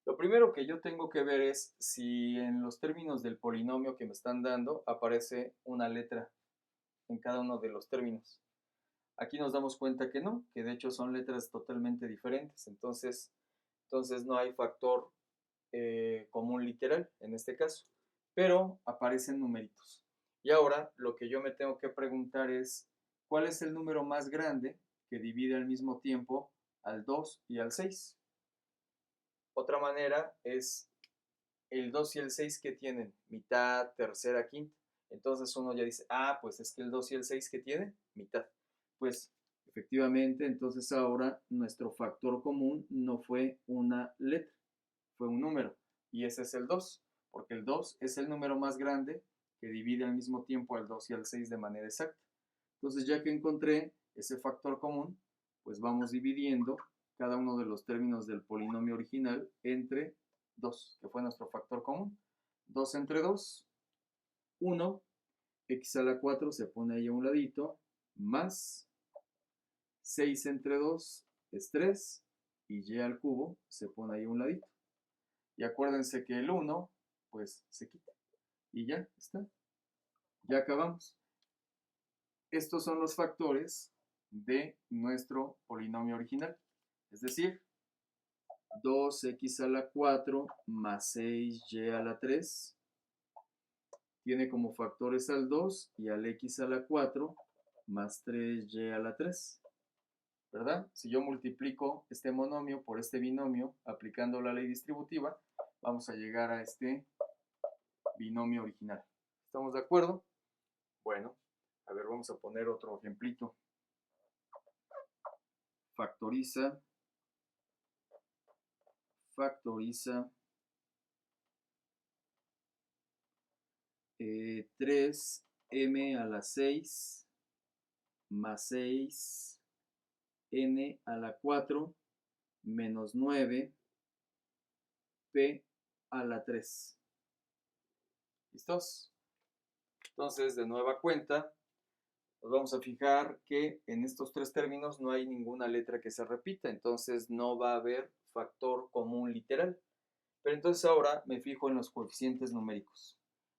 Lo primero que yo tengo que ver es si en los términos del polinomio que me están dando aparece una letra en cada uno de los términos. Aquí nos damos cuenta que no, que de hecho son letras totalmente diferentes. Entonces no hay factor común literal en este caso, pero aparecen numeritos. Y ahora lo que yo me tengo que preguntar es, ¿cuál es el número más grande que divide al mismo tiempo al 2 y al 6? Otra manera es el 2 y el 6 que tienen mitad, tercera, quinta. Entonces uno ya dice, pues es que el 2 y el 6 que tienen mitad. Pues efectivamente, entonces ahora nuestro factor común no fue una letra, fue un número. Y ese es el 2, porque el 2 es el número más grande que divide al mismo tiempo al 2 y al 6 de manera exacta. Entonces ya que encontré ese factor común, pues vamos dividiendo cada uno de los términos del polinomio original entre 2, que fue nuestro factor común. 2 entre 2, 1, x a la 4 se pone ahí a un ladito, más 6 entre 2 es 3, y y al cubo se pone ahí a un ladito. Y acuérdense que el 1, pues se quita. Y ya está. Ya acabamos. Estos son los factores de nuestro polinomio original. Es decir, 2x a la 4 más 6y a la 3 tiene como factores al 2 y al x a la 4 más 3y a la 3. ¿Verdad? Si yo multiplico este monomio por este binomio aplicando la ley distributiva, vamos a llegar a este binomio original. ¿Estamos de acuerdo? Bueno, a ver, vamos a poner otro ejemplito. Factoriza 3m a la 6 más 6n a la 4 menos 9p a la 3. ¿Listos? Entonces, de nueva cuenta, nos vamos a fijar que en estos tres términos no hay ninguna letra que se repita, entonces no va a haber factor común literal. Pero entonces ahora me fijo en los coeficientes numéricos,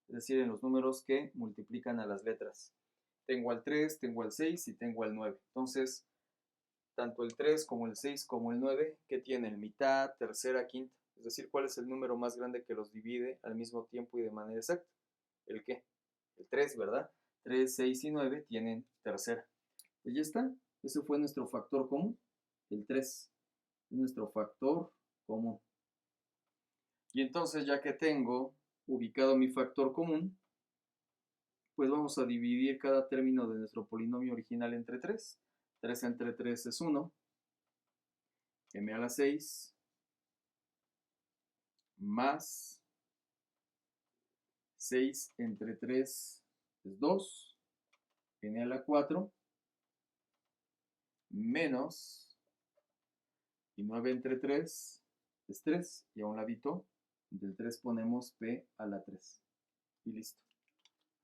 es decir, en los números que multiplican a las letras. tengo al 3, tengo al 6 y tengo al 9. Entonces, tanto el 3 como el 6 como el 9, ¿qué tienen? Mitad, tercera, quinta. Es decir, ¿cuál es el número más grande que los divide al mismo tiempo y de manera exacta? ¿El qué? El 3, ¿verdad? 3, 6 y 9 tienen tercera. Y ya está. Ese fue nuestro factor común. El 3 es nuestro factor común. Y entonces, ya que tengo ubicado mi factor común, pues vamos a dividir cada término de nuestro polinomio original entre 3. 3 entre 3 es 1. M a la 6 más 6 entre 3 es 2. N a la 4 menos, y 9 entre 3 es 3. Y a un ladito del 3 ponemos P a la 3. Y listo.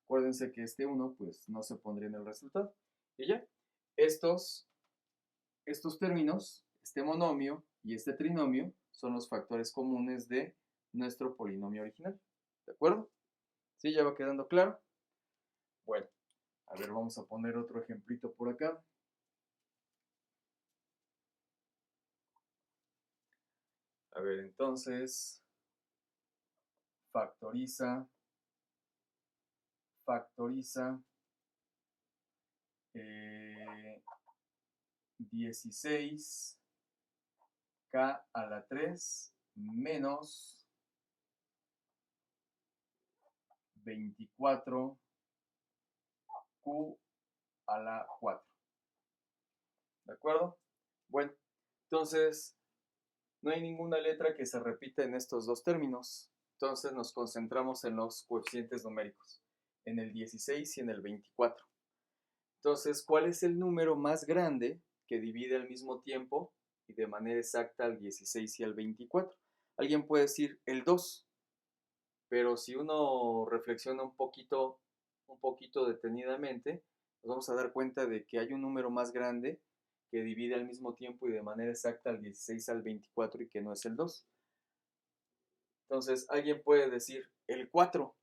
Acuérdense que este 1 pues no se pondría en el resultado. Y ya, estos términos, este monomio y este trinomio, son los factores comunes de nuestro polinomio original. ¿De acuerdo? ¿Sí? ¿Ya va quedando claro? Bueno, a ver, vamos a poner otro ejemplito por acá. A ver, entonces, factoriza 16 k a la 3 menos 24 q a la 4. ¿De acuerdo? Bueno, entonces no hay ninguna letra que se repita en estos dos términos. Entonces nos concentramos en los coeficientes numéricos, en el 16 y en el 24. Entonces, ¿cuál es el número más grande que divide al mismo tiempo y de manera exacta al 16 y al 24? Alguien puede decir el 2, pero si uno reflexiona un poquito detenidamente, nos vamos a dar cuenta de que hay un número más grande que divide al mismo tiempo y de manera exacta al 16 al 24 y que no es el 2. Entonces, alguien puede decir el 4,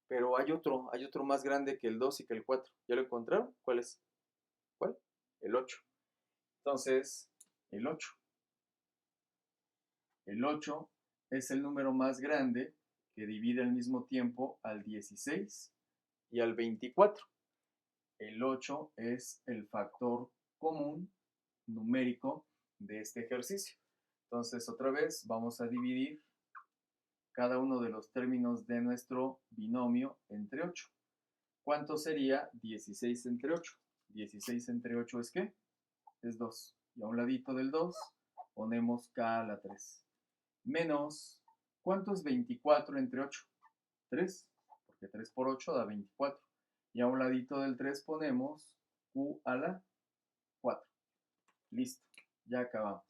pero hay otro más grande que el 2 y que el 4. ¿Ya lo encontraron? ¿Cuál es? ¿Cuál? El 8. Entonces, el 8. El 8 es el número más grande que divide al mismo tiempo al 16 y al 24. El 8 es el factor común numérico de este ejercicio. Entonces, otra vez, vamos a dividir cada uno de los términos de nuestro binomio entre 8. ¿Cuánto sería 16 entre 8? 16 entre 8 es ¿qué? Es 2. Y a un ladito del 2 ponemos k a la 3. Menos, ¿cuánto es 24 entre 8? 3, porque 3 por 8 da 24. Y a un ladito del 3 ponemos q a la 4. Listo, ya acabamos.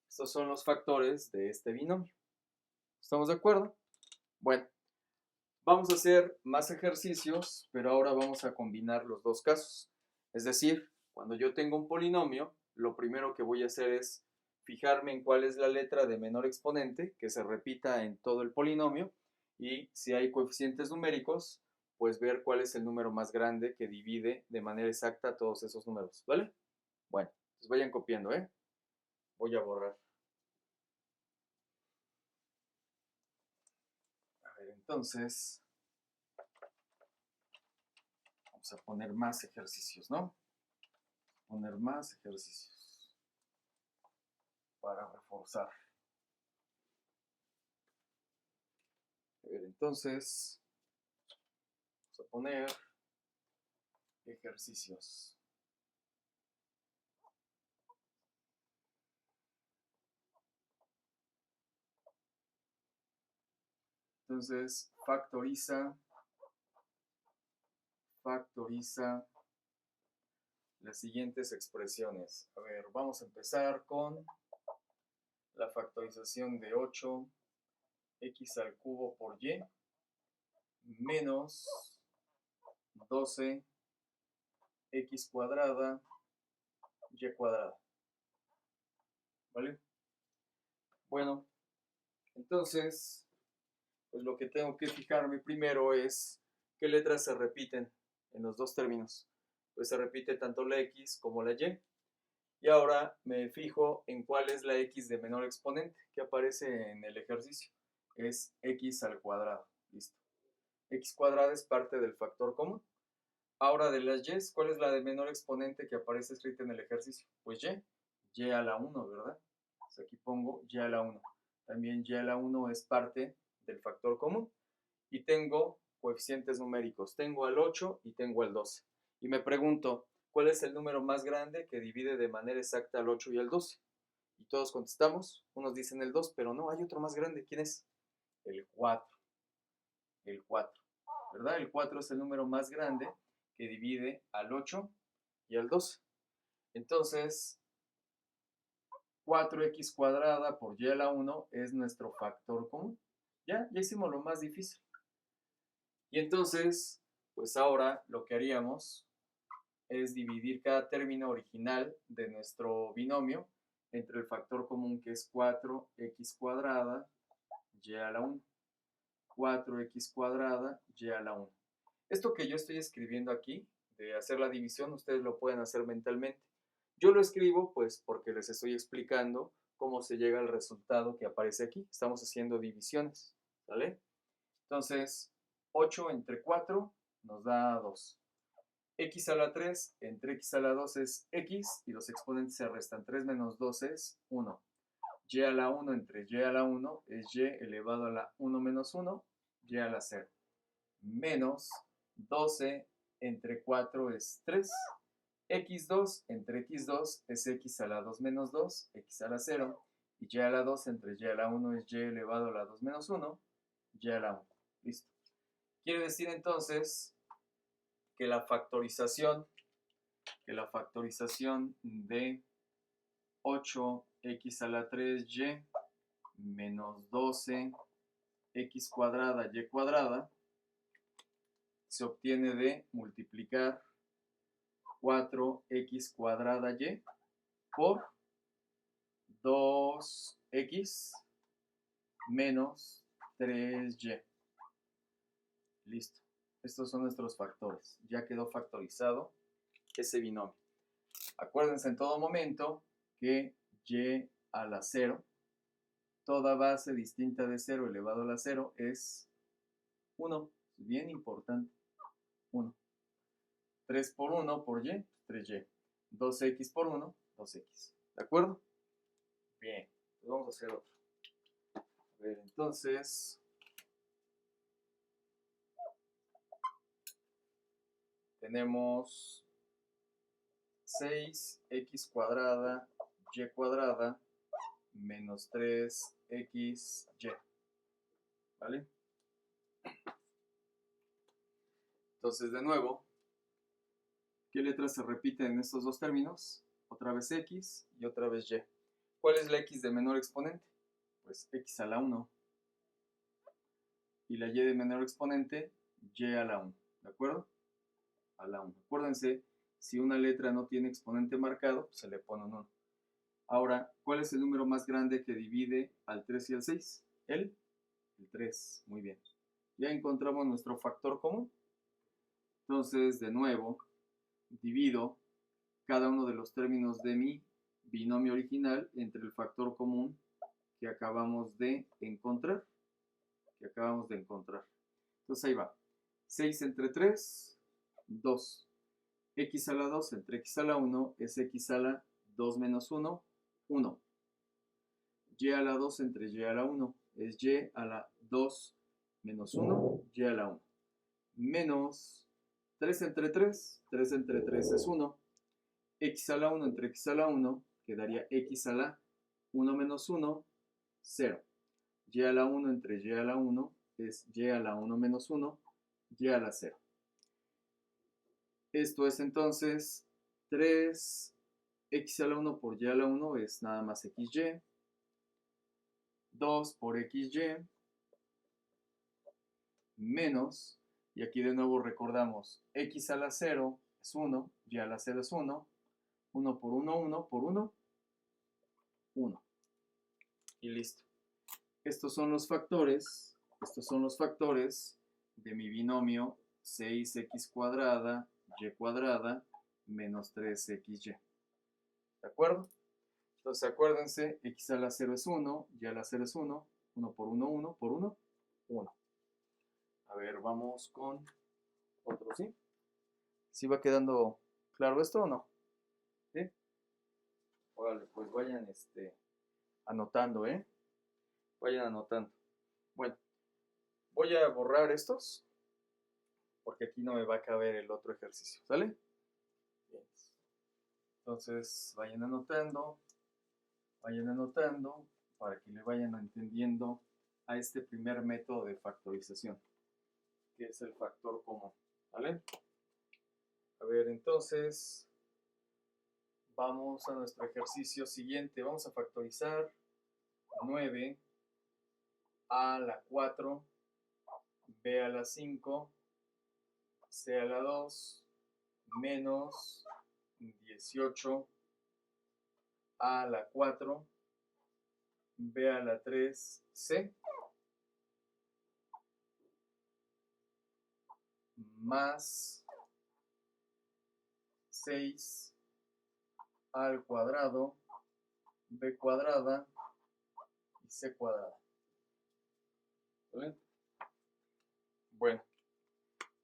Estos son los factores de este binomio. ¿Estamos de acuerdo? Bueno, vamos a hacer más ejercicios, pero ahora vamos a combinar los dos casos. Es decir, cuando yo tengo un polinomio, lo primero que voy a hacer es fijarme en cuál es la letra de menor exponente que se repita en todo el polinomio, y si hay coeficientes numéricos, pues ver cuál es el número más grande que divide de manera exacta todos esos números, ¿vale? Bueno, pues vayan copiando, ¿eh? Voy a borrar. A ver, entonces, vamos a poner más ejercicios, ¿no? Poner más ejercicios para reforzar. A ver, entonces, vamos a poner ejercicios. Entonces, factoriza las siguientes expresiones. A ver, vamos a empezar con la factorización de 8x al cubo por y menos 12x cuadrada y cuadrada. ¿Vale? Bueno, entonces pues lo que tengo que fijarme primero es qué letras se repiten en los dos términos. Pues se repite tanto la X como la Y. Y ahora me fijo en cuál es la X de menor exponente que aparece en el ejercicio. Es X al cuadrado. Listo. X cuadrada es parte del factor común. Ahora de las Y, ¿cuál es la de menor exponente que aparece escrita en el ejercicio? Pues Y a la 1, ¿verdad? Pues aquí pongo Y a la 1. También Y a la 1 es parte del factor común. Y tengo coeficientes numéricos. Tengo al 8 y tengo al 12. Y me pregunto, ¿cuál es el número más grande que divide de manera exacta al 8 y al 12? Y todos contestamos. Unos dicen el 2, pero no, hay otro más grande. ¿Quién es? El 4. El 4. ¿Verdad? El 4 es el número más grande que divide al 8 y al 12. Entonces, 4x cuadrada por y a la 1 es nuestro factor común. Ya hicimos lo más difícil. Y entonces, pues ahora lo que haríamos es dividir cada término original de nuestro binomio entre el factor común que es 4x cuadrada y a la 1. 4x cuadrada y a la 1. Esto que yo estoy escribiendo aquí, de hacer la división, ustedes lo pueden hacer mentalmente. Yo lo escribo pues porque les estoy explicando cómo se llega al resultado que aparece aquí. Estamos haciendo divisiones, ¿vale? Entonces, 8 entre 4 nos da 2. X a la 3 entre X a la 2 es X y los exponentes se restan. 3 menos 2 es 1. Y a la 1 entre Y a la 1 es Y elevado a la 1 menos 1, Y a la 0. Menos 12 entre 4 es 3. X2 entre X2 es X a la 2 menos 2, X a la 0. Y Y a la 2 entre Y a la 1 es Y elevado a la 2 menos 1, Y a la 1. Listo. Quiere decir entonces que la factorización de 8x a la 3y menos 12x cuadrada y cuadrada se obtiene de multiplicar 4x cuadrada y por 2x menos 3y. Listo. Estos son nuestros factores. Ya quedó factorizado ese binomio. Acuérdense en todo momento que y a la 0, toda base distinta de 0 elevado a la 0 es 1. Bien importante. 1. 3 por 1 por y, 3y. 2x por 1, 2x. ¿De acuerdo? Bien. Pues vamos a hacer otro. A ver, entonces, tenemos 6x cuadrada y cuadrada menos 3xy. ¿Vale? Entonces, de nuevo, ¿qué letras se repiten en estos dos términos? Otra vez x y otra vez y. ¿Cuál es la x de menor exponente? Pues x a la 1. Y la y de menor exponente, y a la 1. ¿De acuerdo? A la 1. Acuérdense, si una letra no tiene exponente marcado, pues se le pone un 1. Ahora, ¿cuál es el número más grande que divide al 3 y al 6? El 3. Muy bien. Ya encontramos nuestro factor común. Entonces, de nuevo, divido cada uno de los términos de mi binomio original entre el factor común que acabamos de encontrar. Entonces ahí va. 6 entre 3, 2. X a la 2 entre X a la 1 es X a la 2 menos 1, 1. Y a la 2 entre Y a la 1 es Y a la 2 menos 1, Y a la 1. Menos 3 entre 3, 3 entre 3 es 1. X a la 1 entre X a la 1 quedaría X a la 1 menos 1, 0. Y a la 1 entre Y a la 1 es Y a la 1 menos 1, Y a la 0. Esto es entonces 3x a la 1 por y a la 1 es nada más xy. 2 por xy menos, y aquí de nuevo recordamos, x a la 0 es 1, y a la 0 es 1, 1 por 1, 1 por 1, 1. Y listo. Estos son los factores Estos son los factores de mi binomio 6x cuadrada y cuadrada menos 3xy. ¿De acuerdo? Entonces acuérdense, x a la 0 es 1, y a la 0 es 1, 1 por 1, 1 por 1, 1. A ver, vamos con otro, ¿sí? ¿Sí va quedando claro esto o no? ¿Sí? Órale, pues vayan anotando, ¿eh? Vayan anotando. Bueno, voy a borrar estos, porque aquí no me va a caber el otro ejercicio, ¿sale? Bien. Entonces, vayan anotando para que le vayan entendiendo a este primer método de factorización, que es el factor común, ¿vale? A ver, entonces, vamos a nuestro ejercicio siguiente. Vamos a factorizar 9 a la 4, b a la 5, c a la 2, menos 18 a la 4, b a la 3, c, más 6 al cuadrado, b cuadrada y c cuadrada. ¿Vale? Bueno,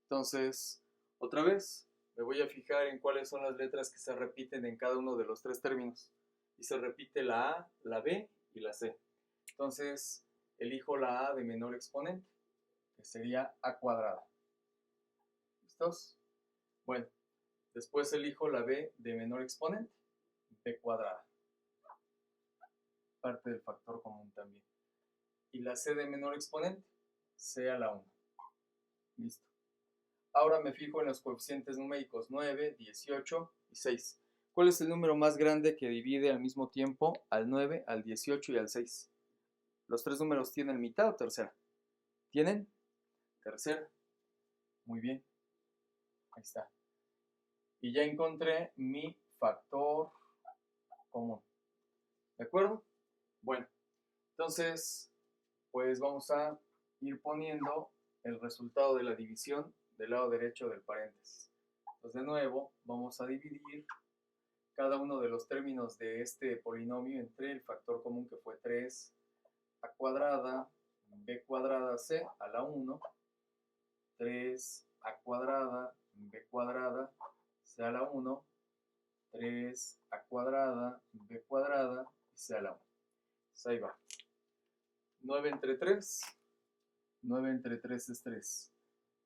entonces, otra vez, me voy a fijar en cuáles son las letras que se repiten en cada uno de los tres términos. Y se repite la A, la B y la C. Entonces, elijo la A de menor exponente, que sería A cuadrada. ¿Listos? Bueno, después elijo la B de menor exponente, B cuadrada. Parte del factor común también. Y la C de menor exponente, C a la 1. Listo. Ahora me fijo en los coeficientes numéricos 9, 18 y 6. ¿Cuál es el número más grande que divide al mismo tiempo al 9, al 18 y al 6? ¿Los tres números tienen mitad o tercera? ¿Tienen? Tercera. Muy bien. Ahí está. Y ya encontré mi factor común. ¿De acuerdo? Bueno, entonces, pues vamos a ir poniendo el resultado de la división del lado derecho del paréntesis. Entonces, de nuevo, vamos a dividir cada uno de los términos de este polinomio entre el factor común que fue 3 a cuadrada, b cuadrada c a la 1, 3 a cuadrada, b cuadrada c a la 1, 3 a cuadrada, b cuadrada y c a la 1. Pues ahí va. 9 entre 3, 9 entre 3 es 3.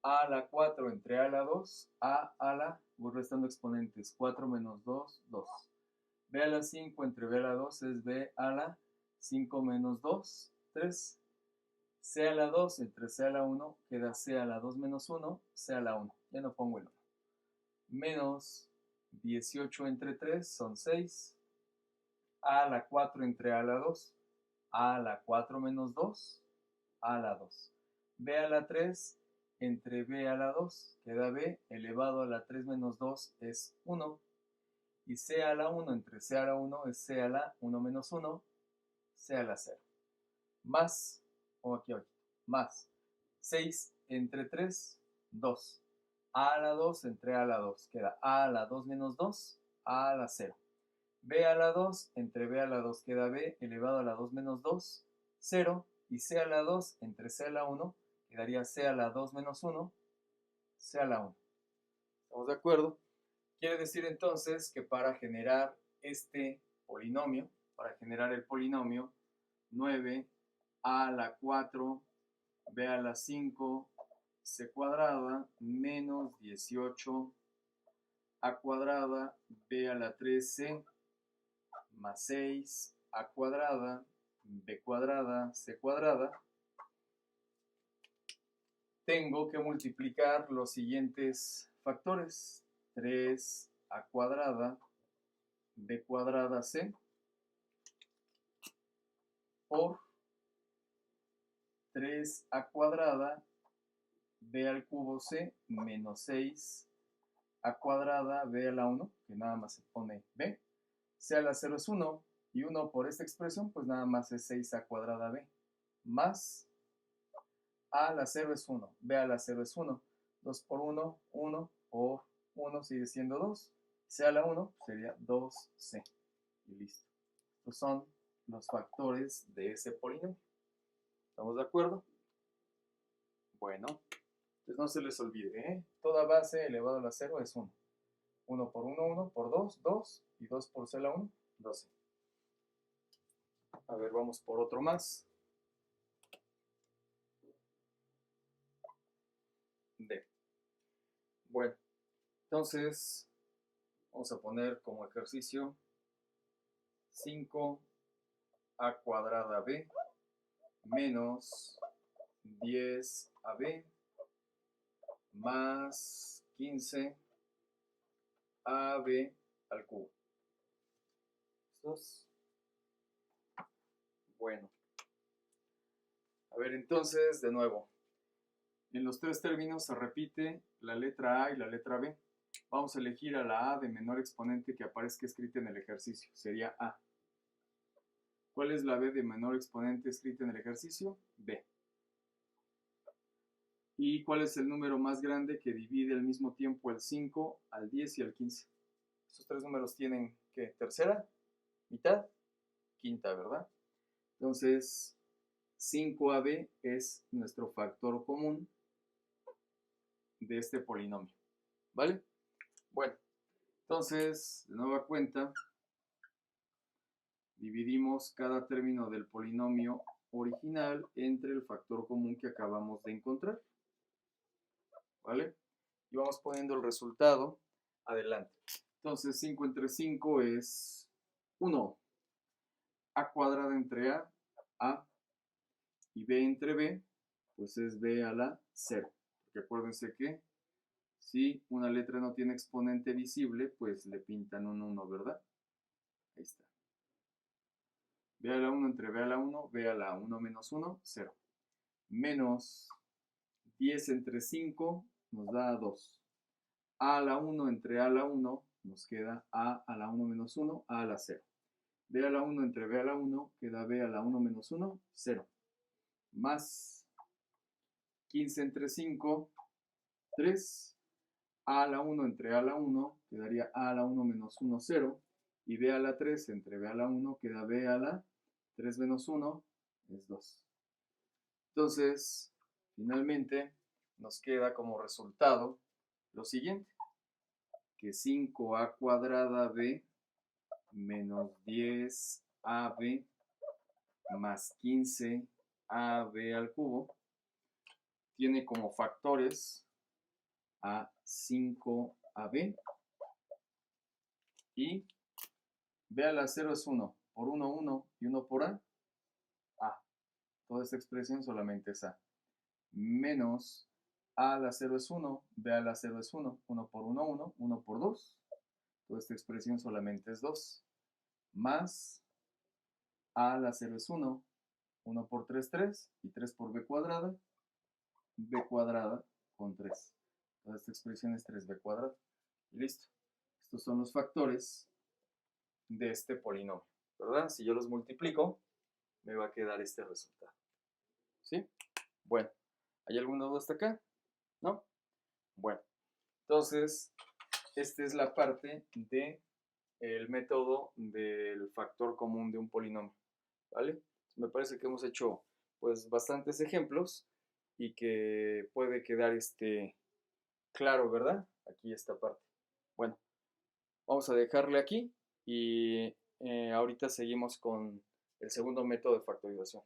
A a la 4 entre a a la 2, a la, voy restando exponentes, 4 menos 2, 2. B a la 5 entre B a la 2 es B a la 5 menos 2, 3. C a la 2 entre C a la 1 queda C a la 2 menos 1, C a la 1. Ya no pongo el 1. Menos 18 entre 3 son 6. A a la 4 entre A a la 2, A a la 4 menos 2, A a la 2. B a la 3 entre B a la 2 queda B elevado a la 3 menos 2 es 1. Y C a la 1 entre C a la 1 es C a la 1 menos 1, C a la 0. Más, o aquí, más 6 entre 3, 2. A a la 2 entre A a la 2 queda A a la 2 menos 2, A a la 0. B a la 2 entre B a la 2 queda B elevado a la 2 menos 2, 0. Y C a la 2 entre C a la 1 quedaría C a la 2 menos 1, C a la 1. ¿Estamos de acuerdo? Quiere decir entonces que para generar este polinomio, para generar el polinomio 9 a la 4, b a la 5, c cuadrada, menos 18 a cuadrada, b a la 3c, más 6 a cuadrada, b cuadrada, c cuadrada, tengo que multiplicar los siguientes factores. 3 a cuadrada, b cuadrada c, por 3 a cuadrada, b al cubo c, menos 6 a cuadrada, b a la 1, que nada más se pone b, c a la 0 es 1, y 1 por esta expresión, pues nada más es 6 a cuadrada b, más a a la 0 es 1, b a la 0 es 1, 2 por 1, 1 por 1 sigue siendo 2, c a la 1 sería 2c, y listo. Estos son los factores de ese polinomio. ¿Estamos de acuerdo? Bueno, pues no se les olvide, ¿eh? Toda base elevado a la 0 es 1. 1 por 1, 1 por 2, 2, y 2 por c a la 1, 12. A ver, vamos por otro más. D. Bueno, entonces vamos a poner como ejercicio 5a cuadrada b menos 10ab más 15ab al cubo. ¿Estos? Bueno. A ver, entonces, de nuevo. En los tres términos se repite la letra A y la letra B. Vamos a elegir a la A de menor exponente que aparezca escrita en el ejercicio. Sería A. ¿Cuál es la B de menor exponente escrita en el ejercicio? B. ¿Y cuál es el número más grande que divide al mismo tiempo el 5, al 10 y al 15? Esos tres números tienen, ¿qué? Tercera, mitad, quinta, ¿verdad? Entonces, 5ab es nuestro factor común de este polinomio, ¿vale? Bueno, entonces, de nueva cuenta, dividimos cada término del polinomio original entre el factor común que acabamos de encontrar, ¿vale? Y vamos poniendo el resultado adelante. Entonces, 5 entre 5 es 1. A cuadrada entre A, y B entre B, pues es B a la 0. Porque acuérdense que si una letra no tiene exponente visible, pues le pintan un 1, ¿verdad? Ahí está. B a la 1 entre B a la 1, B a la 1 menos 1, 0. Menos 10 entre 5 nos da 2. A a la 1 entre A a la 1 nos queda A a la 1 menos 1, A a la 0. B a la 1 entre B a la 1 queda B a la 1 menos 1, 0. Más 15 entre 5, 3. A a la 1 entre A a la 1 quedaría A a la 1 menos 1, 0. Y B a la 3 entre B a la 1 queda B a la 3 menos 1, es 2. Entonces, finalmente, nos queda como resultado lo siguiente, que 5a cuadrada b menos 10ab más 15ab al cubo tiene como factores a 5ab y b a la 0 es 1, por 1, 1 y 1 por a. Toda esta expresión solamente es a. Menos a a la 0 es 1, b a la 0 es 1, 1 por 1, 1, 1 por 2. Toda esta expresión solamente es 2. Más a la 0 es 1, 1 por 3, 3, y 3 por b cuadrada con 3. Toda esta expresión es 3b cuadrada. Y listo. Estos son los factores de este polinomio, ¿verdad? Si yo los multiplico, me va a quedar este resultado. ¿Sí? Bueno, ¿hay alguna duda hasta acá? ¿No? Bueno, entonces, esta es la parte del método del factor común de un polinomio, ¿vale? Me parece que hemos hecho pues bastantes ejemplos y que puede quedar claro, ¿verdad? Aquí esta parte. Bueno, vamos a dejarle aquí y ahorita seguimos con el segundo método de factorización.